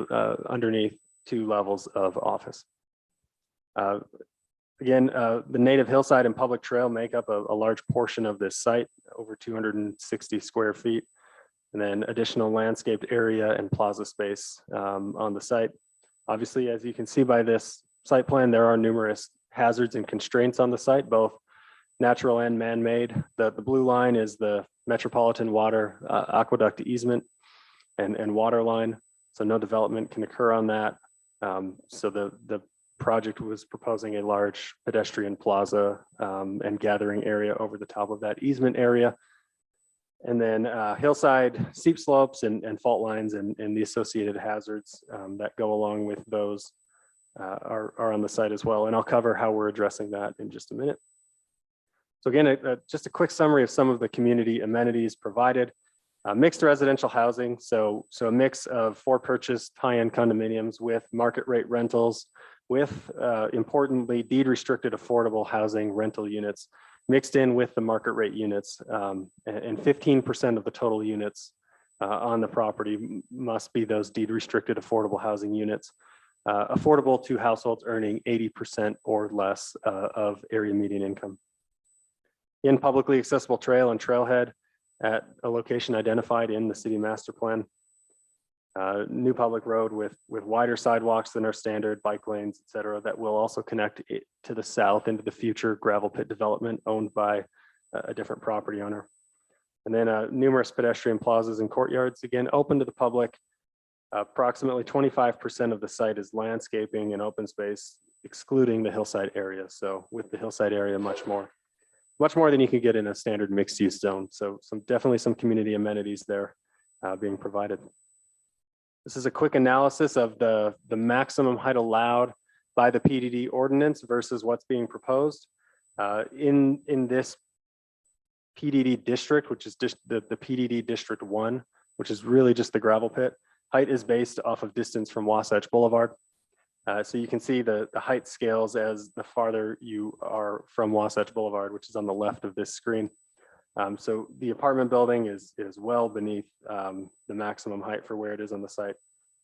underneath 2 levels of office. Again, the native hillside and public trail make up a large portion of this site, over 260 square feet, and then additional landscaped area and plaza space on the site. Obviously, as you can see by this site plan, there are numerous hazards and constraints on the site, both natural and man-made. The blue line is the Metropolitan Water Aqueduct easement and water line, so no development can occur on that. So the project was proposing a large pedestrian plaza and gathering area over the top of that easement area. And then hillside steep slopes and fault lines and the associated hazards that go along with those are on the site as well. And I'll cover how we're addressing that in just a minute. So again, just a quick summary of some of the community amenities provided. Mixed residential housing, so a mix of for-purchase high-end condominiums with market rate rentals, with importantly deed restricted affordable housing rental units, mixed in with the market rate units. And 15% of the total units on the property must be those deed restricted affordable housing units, affordable to households earning 80% or less of area median income. In publicly accessible trail and trailhead at a location identified in the city master plan. New public road with wider sidewalks than our standard, bike lanes, et cetera, that will also connect it to the south into the future gravel pit development owned by a different property owner. And then numerous pedestrian plazas and courtyards, again, open to the public. Approximately 25% of the site is landscaping and open space, excluding the hillside area. So with the hillside area, much more than you can get in a standard mixed use zone. So definitely some community amenities there being provided. This is a quick analysis of the maximum height allowed by the PDD ordinance versus what's being proposed. In this PDD district, which is just the PDD District 1, which is really just the gravel pit, height is based off of distance from Wasatch Boulevard. So you can see the height scales as the farther you are from Wasatch Boulevard, which is on the left of this screen. So the apartment building is well beneath the maximum height for where it is on the site,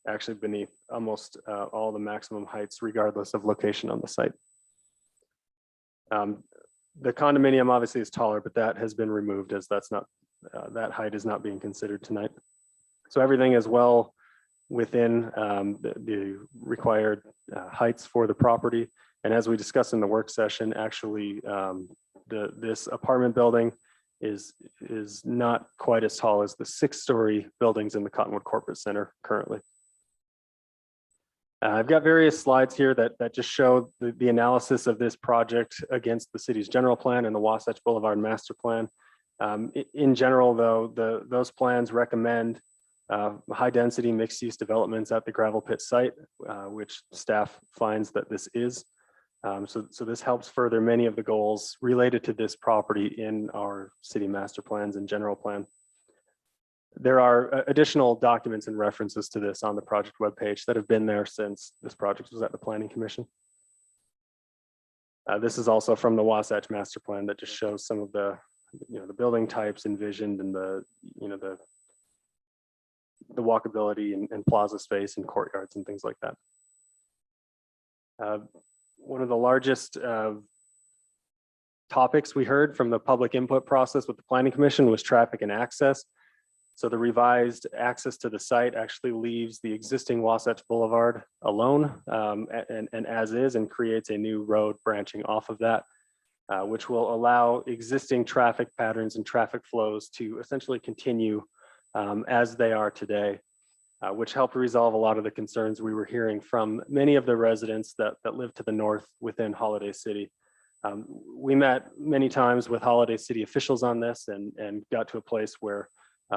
actually beneath almost all the maximum heights regardless of location on the site. The condominium obviously is taller, but that has been removed as that's not, that height is not being considered tonight. So everything is well within the required heights for the property. And as we discussed in the work session, actually this apartment building is not quite as tall as the 6-story buildings in the Cottonwood Corporate Center currently. I've got various slides here that just show the analysis of this project against the city's general plan and the Wasatch Boulevard master plan. In general, though, those plans recommend high density mixed use developments at the gravel pit site, which staff finds that this is. So this helps further many of the goals related to this property in our city master plans and general plan. There are additional documents and references to this on the project webpage that have been there since this project was at the Planning Commission. This is also from the Wasatch master plan that just shows some of the, the building types envisioned and the walkability and plaza space and courtyards and things like that. One of the largest topics we heard from the public input process with the Planning Commission was traffic and access. So the revised access to the site actually leaves the existing Wasatch Boulevard alone and as is, and creates a new road branching off of that, which will allow existing traffic patterns and traffic flows to essentially continue as they are today, which helped resolve a lot of the concerns we were hearing from many of the residents that live to the north within Holiday City. We met many times with Holiday City officials on this and got to a place where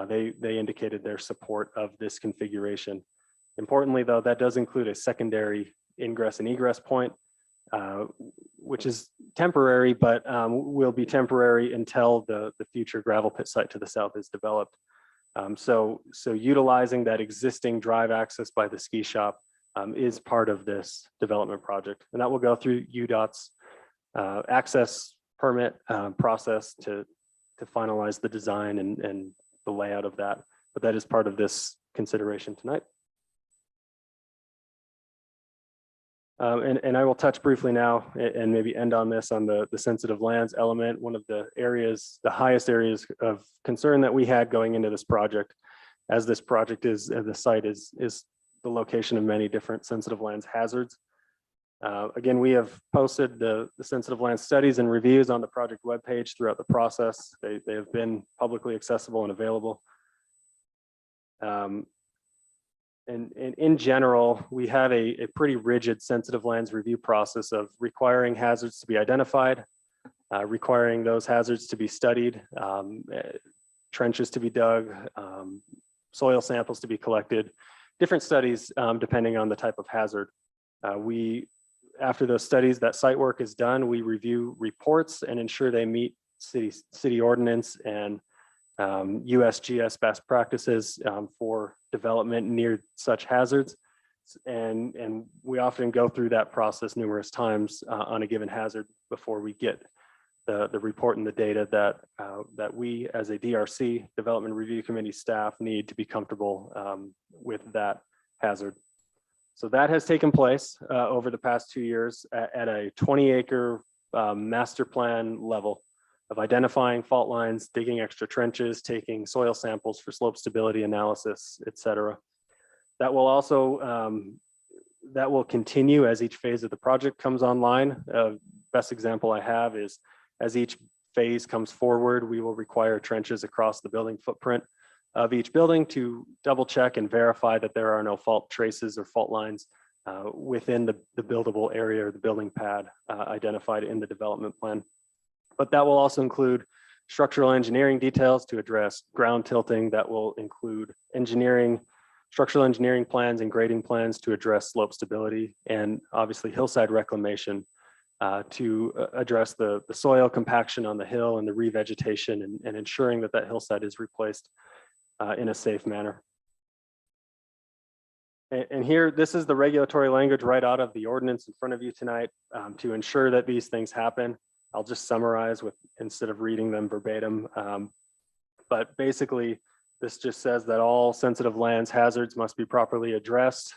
they indicated their support of this configuration. Importantly, though, that does include a secondary ingress and egress point, which is temporary, but will be temporary until the future gravel pit site to the south is developed. So utilizing that existing drive access by the ski shop is part of this development project, and that will go through UDOT's access permit process to finalize the design and the layout of that. But that is part of this consideration tonight. And I will touch briefly now and maybe end on this on the sensitive lands element. One of the areas, the highest areas of concern that we had going into this project, as this project is, the site is the location of many different sensitive lands hazards. Again, we have posted the sensitive land studies and reviews on the project webpage throughout the process. They have been publicly accessible and available. And in general, we have a pretty rigid sensitive lands review process of requiring hazards to be identified, requiring those hazards to be studied, trenches to be dug, soil samples to be collected, different studies depending on the type of hazard. After those studies, that site work is done, we review reports and ensure they meet city ordinance and USGS best practices for development near such hazards. And we often go through that process numerous times on a given hazard before we get the report and the data that we as a DRC, Development Review Committee staff, need to be comfortable with that hazard. So that has taken place over the past 2 years at a 20-acre master plan level of identifying fault lines, digging extra trenches, taking soil samples for slope stability analysis, et cetera. That will also that will continue as each phase of the project comes online. Best example I have is as each phase comes forward, we will require trenches across the building footprint of each building to double check and verify that there are no fault traces or fault lines within the buildable area or the building pad identified in the development plan. But that will also include structural engineering details to address ground tilting. That will include structural engineering plans and grading plans to address slope stability, and obviously hillside reclamation to address the soil compaction on the hill and the revegetation and ensuring that that hillside is replaced in a safe manner. And here, this is the regulatory language right out of the ordinance in front of you tonight to ensure that these things happen. I'll just summarize instead of reading them verbatim. But basically, this just says that all sensitive lands hazards must be properly addressed,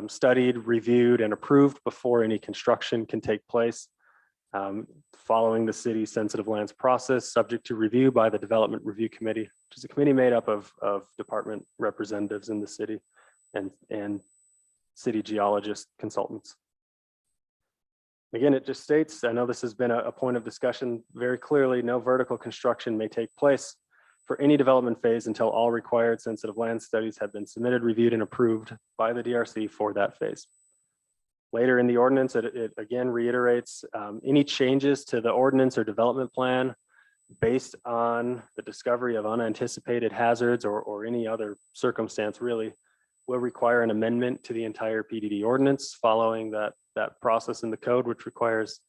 studied, reviewed, and approved before any construction can take place. Following the city's sensitive lands process, subject to review by the Development Review Committee, which is a committee made up of department representatives in the city and city geologist consultants. Again, it just states, I know this has been a point of discussion very clearly, no vertical construction may take place for any development phase until all required sensitive land studies have been submitted, reviewed, and approved by the DRC for that phase. Later in the ordinance, it again reiterates any changes to the ordinance or development plan based on the discovery of unanticipated hazards or any other circumstance really will require an amendment to the entire PDD ordinance following that process in the code, which requires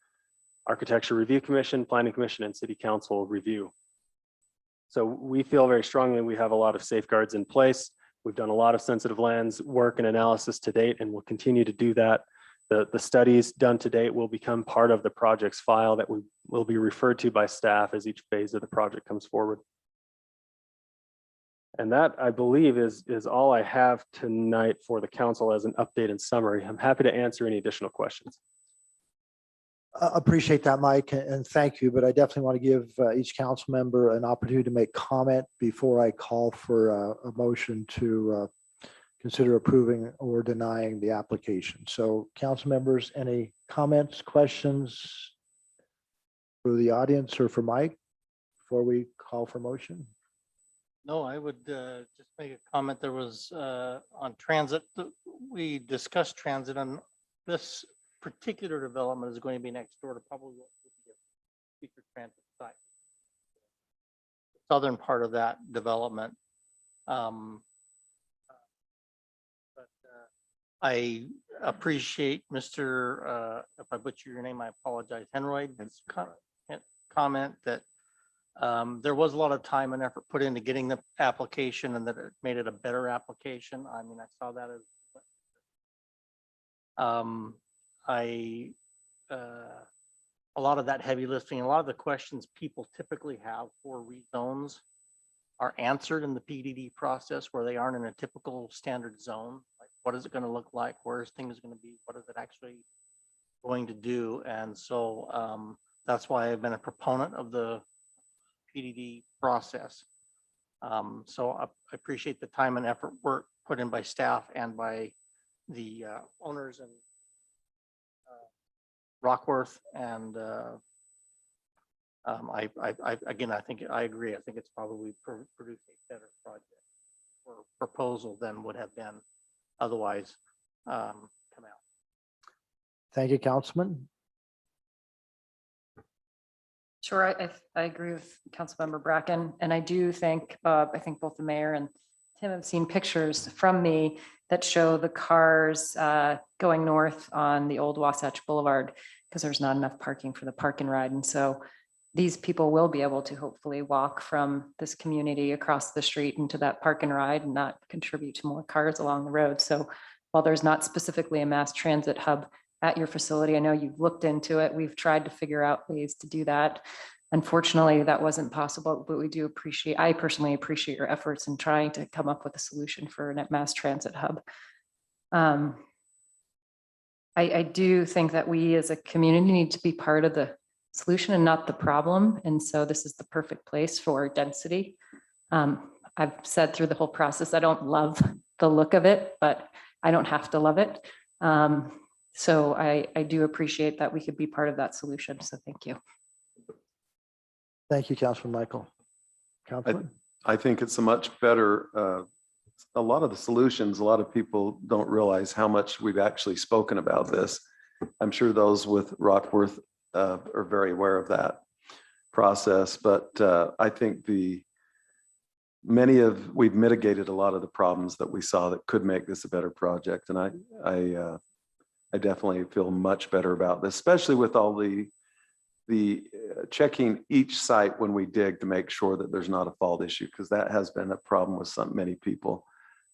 Architecture Review Commission, Planning Commission, and City Council review. So we feel very strongly we have a lot of safeguards in place. We've done a lot of sensitive lands work and analysis to date, and we'll continue to do that. The studies done to date will become part of the project's file that will be referred to by staff as each phase of the project comes forward. And that, I believe, is all I have tonight for the council as an update and summary. I'm happy to answer any additional questions. Appreciate that, Mike, and thank you. But I definitely want to give each council member an opportunity to make comment before I call for a motion to consider approving or denying the application. So council members, any comments, questions for the audience or for Mike before we call for motion? No, I would just make a comment. There was on transit, we discussed transit, and this particular development is going to be next door to probably what would be a future transit site. Southern part of that development. I appreciate Mr. If I butcher your name, I apologize, Henroyd's comment that there was a lot of time and effort put into getting the application and that it made it a better application. I mean, I saw that as a lot of that heavy lifting, a lot of the questions people typically have for rezones are answered in the PDD process where they aren't in a typical standard zone. Like, what is it going to look like? Where is things going to be? What is it actually going to do? And so that's why I've been a proponent of the PDD process. So I appreciate the time and effort work put in by staff and by the owners and Rockworth, and again, I think I agree. I think it's probably produced a better project or proposal than would have been otherwise come out. Thank you, Councilman. Sure, I agree with Councilmember Bracken, and I do think, I think both the mayor and Tim have seen pictures from me that show the cars going north on the old Wasatch Boulevard because there's not enough parking for the park and ride. And so these people will be able to hopefully walk from this community across the street into that park and ride and not contribute to more cars along the road. So while there's not specifically a mass transit hub at your facility. I know you've looked into it. We've tried to figure out ways to do that. Unfortunately, that wasn't possible, but I personally appreciate your efforts in trying to come up with a solution for a mass transit hub. I do think that we as a community need to be part of the solution and not the problem. And so this is the perfect place for density. I've said through the whole process, I don't love the look of it, but I don't have to love it. So I do appreciate that we could be part of that solution. So thank you. Thank you, Councilman Michael. Councilman? I think it's a much better, a lot of the solutions, a lot of people don't realize how much we've actually spoken about this. I'm sure those with Rockworth are very aware of that process, but I think we've mitigated a lot of the problems that we saw that could make this a better project. And I definitely feel much better about this, especially with all the checking each site when we dig to make sure that there's not a fault issue, because that has been a problem with many people.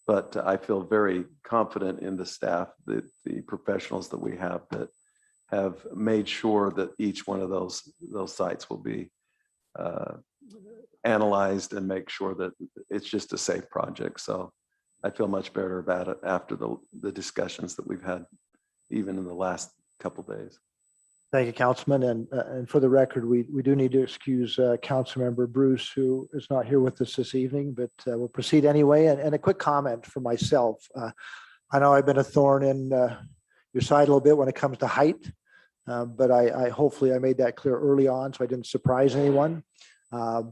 But I feel very confident in the staff, the professionals that we have that have made sure that each one of those sites will be analyzed and make sure that it's just a safe project. So I feel much better about it after the discussions that we've had, even in the last couple of days. Thank you, Councilman. And for the record, we do need to excuse Councilmember Bruce, who is not here with us this evening, but we'll proceed anyway. And a quick comment for myself. I know I've been a thorn in your side a little bit when it comes to height, but hopefully I made that clear early on so I didn't surprise anyone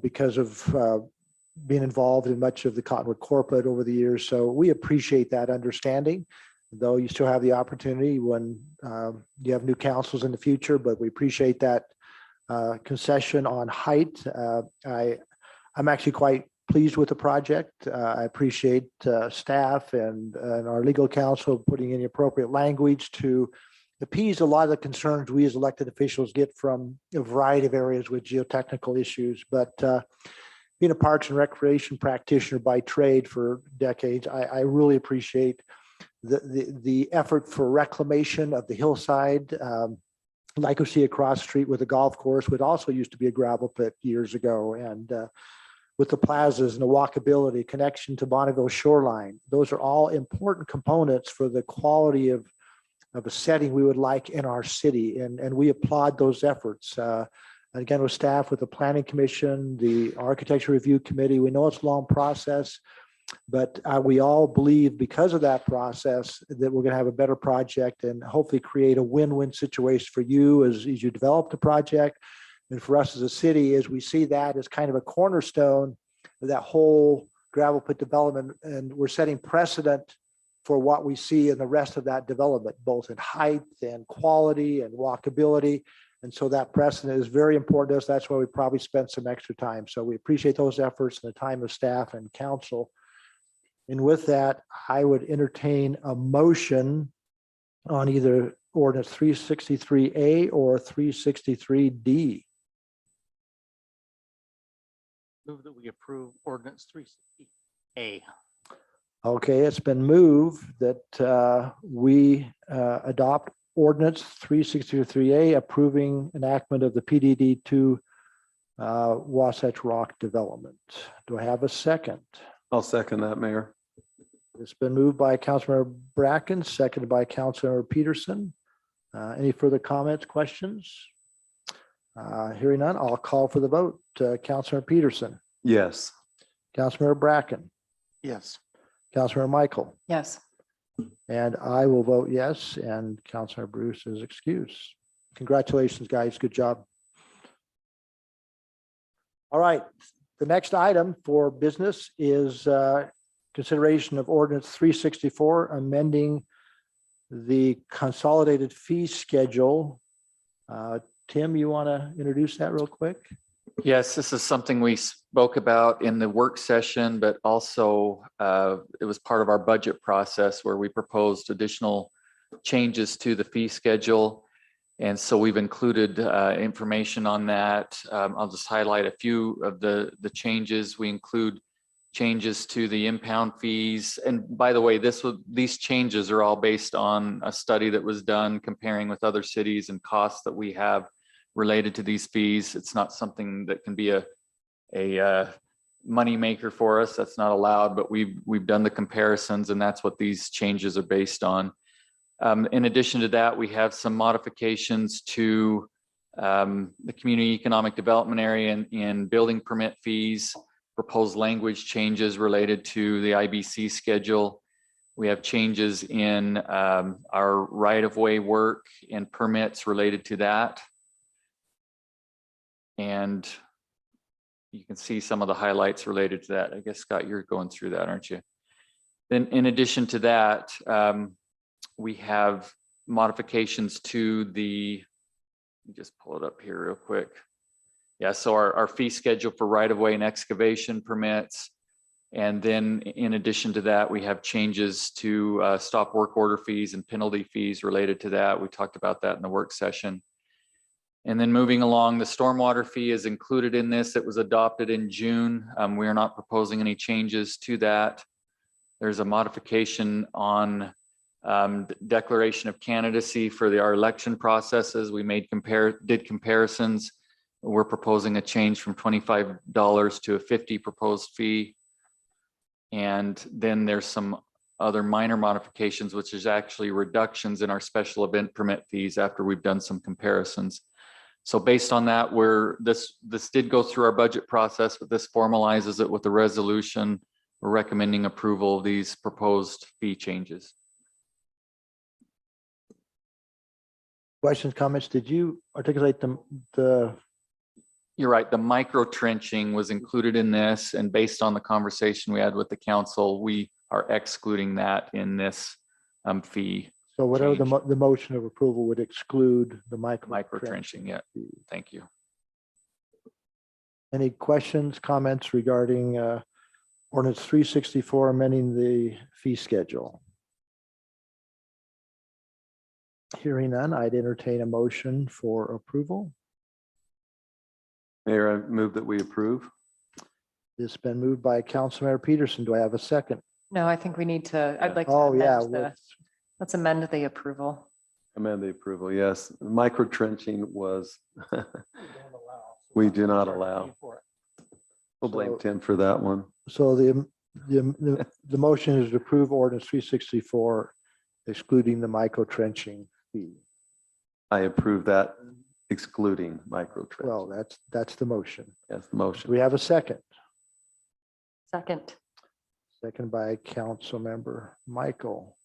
because of being involved in much of the Cottonwood corporate over the years. So we appreciate that understanding, though you still have the opportunity when you have new councils in the future, but we appreciate that concession on height. I'm actually quite pleased with the project. I appreciate staff and our legal counsel putting in the appropriate language to appease a lot of the concerns we as elected officials get from a variety of areas with geotechnical issues. But being a parks and recreation practitioner by trade for decades, I really appreciate the effort for reclamation of the hillside, like we see across the street with the golf course, which also used to be a gravel pit years ago, and with the plazas and the walkability, connection to Bonneville shoreline. Those are all important components for the quality of a setting we would like in our city, and we applaud those efforts. Again, with staff, with the Planning Commission, the Architecture Review Committee, we know it's a long process, but we all believe because of that process that we're going to have a better project and hopefully create a win-win situation for you as you develop the project, and for us as a city as we see that as kind of a cornerstone of that whole gravel pit development. And we're setting precedent for what we see in the rest of that development, both in height and quality and walkability. And so that precedent is very important to us. That's why we probably spent some extra time. So we appreciate those efforts and the time of staff and council. And with that, I would entertain a motion on either ordinance 363A or 363D. Move that we approve ordinance 360A. Okay, it's been moved that we adopt ordinance 363A approving enactment of the PDD 2 Wasatch Rock development. Do I have a second? I'll second that, Mayor. It's been moved by Councilmember Bracken, seconded by Councilmember Peterson. Any further comments, questions? Hearing none, I'll call for the vote. Councilmember Peterson, Yes. Councilmember Bracken, Yes. Councilmember Michael, Yes. and I will vote yes, and Councilmember Bruce is excused. Congratulations, guys. Good job. All right, the next item for business is consideration of ordinance 364, amending the consolidated fee schedule. Tim, you want to introduce that real quick? Yes, this is something we spoke about in the work session, but also it was part of our budget process where we proposed additional changes to the fee schedule. And so we've included information on that. I'll just highlight a few of the changes. We include changes to the impound fees. And by the way, these changes are all based on a study that was done comparing with other cities and costs that we have related to these fees. It's not something that can be a money maker for us. That's not allowed, but we've done the comparisons, and that's what these changes are based on. In addition to that, we have some modifications to the community economic development area and building permit fees, proposed language changes related to the IBC schedule. We have changes in our right-of-way work and permits related to that. And you can see some of the highlights related to that. I guess, Scott, you're going through that, aren't you? Then in addition to that, we have modifications to let me just pull it up here real quick. Yeah, so our fee schedule for right-of-way and excavation permits. And then in addition to that, we have changes to stop work order fees and penalty fees related to that. We talked about that in the work session. And then moving along, the stormwater fee is included in this. It was adopted in June. We are not proposing any changes to that. There's a modification on declaration of candidacy for our election processes. We did comparisons. We're proposing a change from $25 to a $50 proposed fee. And then there's some other minor modifications, which is actually reductions in our special event permit fees after we've done some comparisons. So based on that, this did go through our budget process, but this formalizes it with the resolution. We're recommending approval of these proposed fee changes. Questions, comments? Did you articulate the You're right. The micro trenching was included in this, and based on the conversation we had with the council, we are excluding that in this fee. so whatever change. the motion of approval would exclude the Micro trenching, yeah. Thank you. Any questions, comments regarding ordinance 364 amending the fee schedule? Hearing none, I'd entertain a motion for approval. Mayor, I move that we approve. It's been moved by Councilmember Peterson. Do I have a second? No, I think we need to, I'd like to Oh, yeah. amend let's amend the approval. Amend the approval, yes. Micro trenching was, we do not allow. We'll blame So- Tim for that one. So the motion is to approve ordinance 364 excluding the micro trenching fee. I approve that excluding micro trenching. Well, that's the motion. That's the Do motion. we have a second? Second. Second by Councilmember Michael.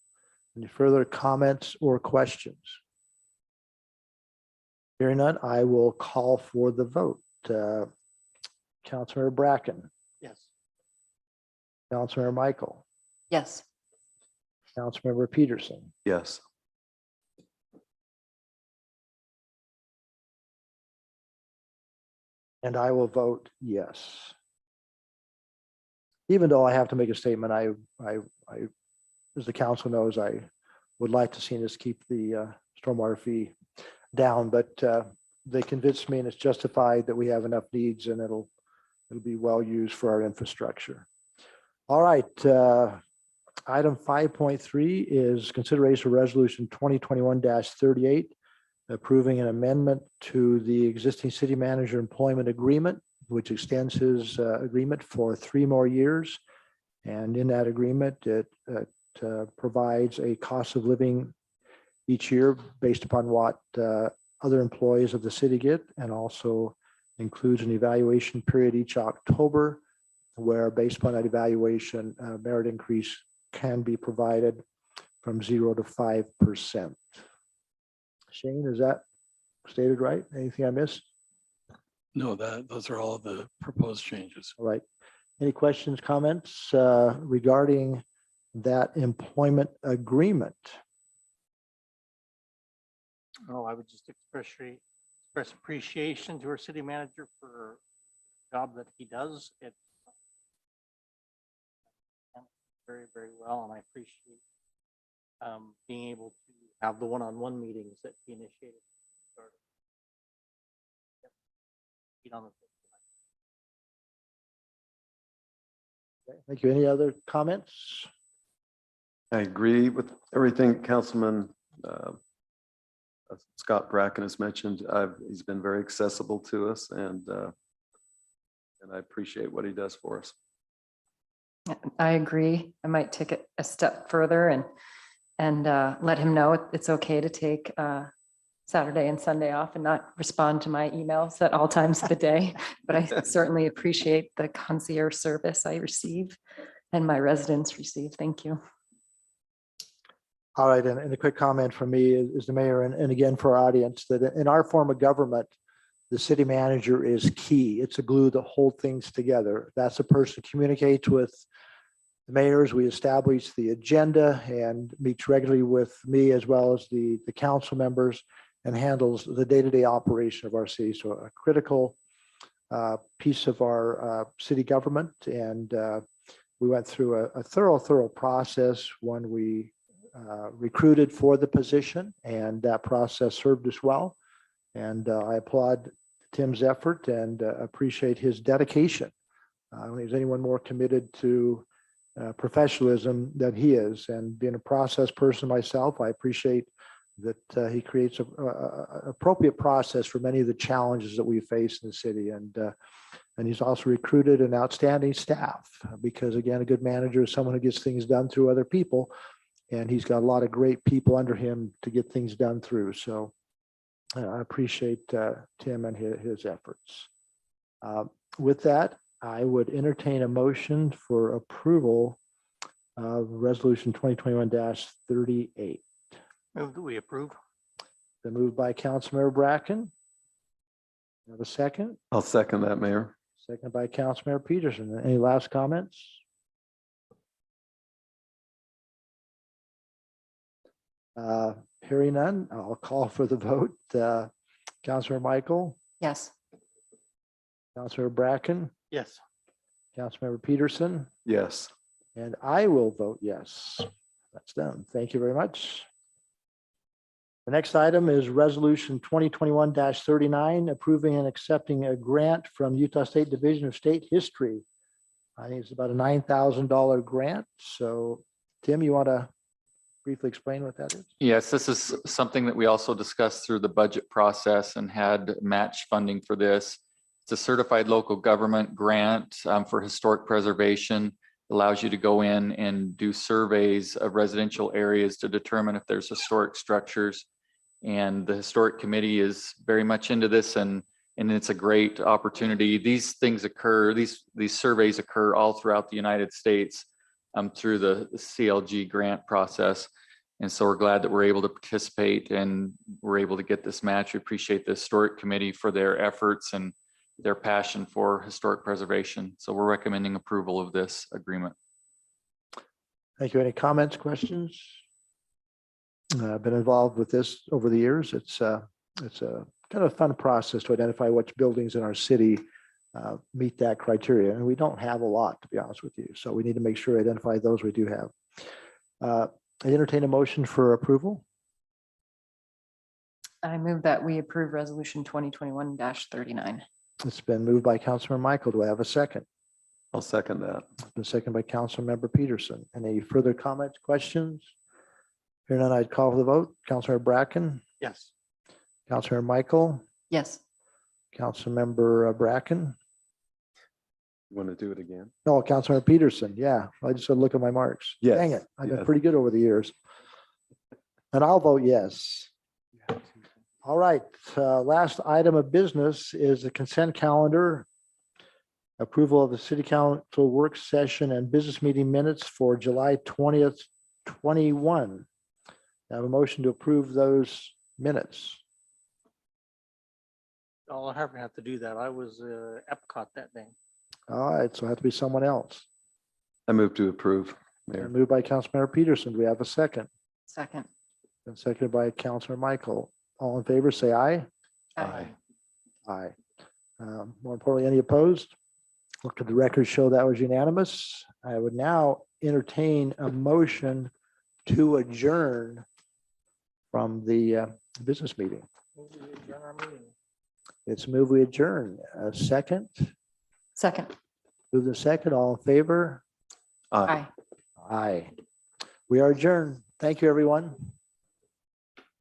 Any further comments or questions? Hearing none, I will call for the vote. Councilmember Bracken, Yes. Councilmember Michael, Yes. Councilmember Peterson, Yes. and I will vote yes. Even though I have to make a statement, as the council knows, I would like to see us keep the stormwater fee down, but they convinced me and it's justified that we have enough needs and it'll be well used for our infrastructure. All right, item 5.3 is consideration of resolution 2021-38, approving an amendment to the existing city manager employment agreement, which extends his agreement for 3 more years. And in that agreement, it provides a cost of living each year based upon what other employees of the city get, and also includes an evaluation period each October, where based upon that evaluation, merit increase can be provided from 0 to 5%. Shane, is that stated right? Anything I missed? No, those are all of the proposed changes. All right. Any questions, comments regarding that employment agreement? Oh, I would just express appreciation to our city manager for the job that he does. It's very, very well, and I appreciate being able to have the one-on-one meetings that he initiated. Thank you. Any other comments? I agree with everything Councilman Scott Bracken has mentioned. He's been very accessible to us and I appreciate what he does for us. I agree. I might take it a step further and let him know it's okay to take Saturday and Sunday off and not respond to my emails at all times of the day. But I certainly appreciate the concierge service I receive and my residents receive. Thank you. All right, and a quick comment from me is the mayor, and again for our audience, that in our form of government, the city manager is key. It's a glue that holds things together. That's the person who communicates with the mayors. We establish the agenda and meets regularly with me as well as the council members and handles the day-to-day operation of our city. So a critical piece of our city government. And we went through a thorough process when we recruited for the position, and that process served us well. And I applaud Tim's effort and appreciate his dedication. I don't think there's anyone more committed to professionalism than he is. And being a process person myself, I appreciate that he creates an appropriate process for many of the challenges that we face in the city. And he's also recruited an outstanding staff because, again, a good manager is someone who gets things done through other people. And he's got a lot of great people under him to get things done through. So I appreciate Tim and his efforts. With that, I would entertain a motion for approval of Resolution 2021-38. Move that we approve. Been moved by Councilmember Bracken. Have a second? I'll second that, Mayor. Second by Councilmember Peterson. Any last comments? Hearing none, I'll call for the vote. Councilmember Michael, Yes. Councilmember Bracken, Yes. Councilmember Peterson, Yes. and I will vote yes. That's done. Thank you very much. The next item is Resolution 2021-39, approving and accepting a grant from Utah State Division of State History. I think it's about a $9,000 grant. So Tim, you want to briefly explain what that is? Yes, this is something that we also discussed through the budget process and had match funding for this. It's a certified local government grant for historic preservation. Allows you to go in and do surveys of residential areas to determine if there's historic structures. And the historic committee is very much into this, and it's a great opportunity. These things occur, these surveys occur all throughout the United States through the CLG grant process. And so we're glad that we're able to participate and we're able to get this match. We appreciate the historic committee for their efforts and their passion for historic preservation. So we're recommending approval of this agreement. Thank you. Any comments, questions? I've been involved with this over the years. It's a kind of fun process to identify which buildings in our city meet that criteria. And we don't have a lot, to be honest with you. So we need to make sure we identify those we do have. I entertain a motion for approval. I move that we approve Resolution 2021-39. It's been moved by Councilmember Michael. Do I have a second? I'll second that. It's been seconded by Councilmember Peterson. Any further comments, questions? Here none, I'd call for the vote. Councilmember Bracken, Yes. Councilmember Michael, Yes. Councilmember Bracken. You want to do it again? No, Councilmember Peterson. Yeah, I just got to look at my marks. Yes, Dang it. I've been yes. pretty good over the years. And I'll vote yes. All right, last item of business is the consent calendar. Approval of the city council work session and business meeting minutes for July 20th, 21. I have a motion to approve those minutes. I'll have to do that. I was Epcot that day. All right, so it has to be someone else. I move to approve, Mayor. Moved by Councilmember Peterson. Do we have a second? Second. And seconded by Councilmember Michael. All in favor, say aye. Aye. Aye. More importantly, any opposed? Look at the record, show that was unanimous. I would now entertain a motion to adjourn from the business meeting. It's moved, we adjourn. A second, Second. move the second, all in favor? Aye. Aye. Aye. We are adjourned. Thank you, everyone.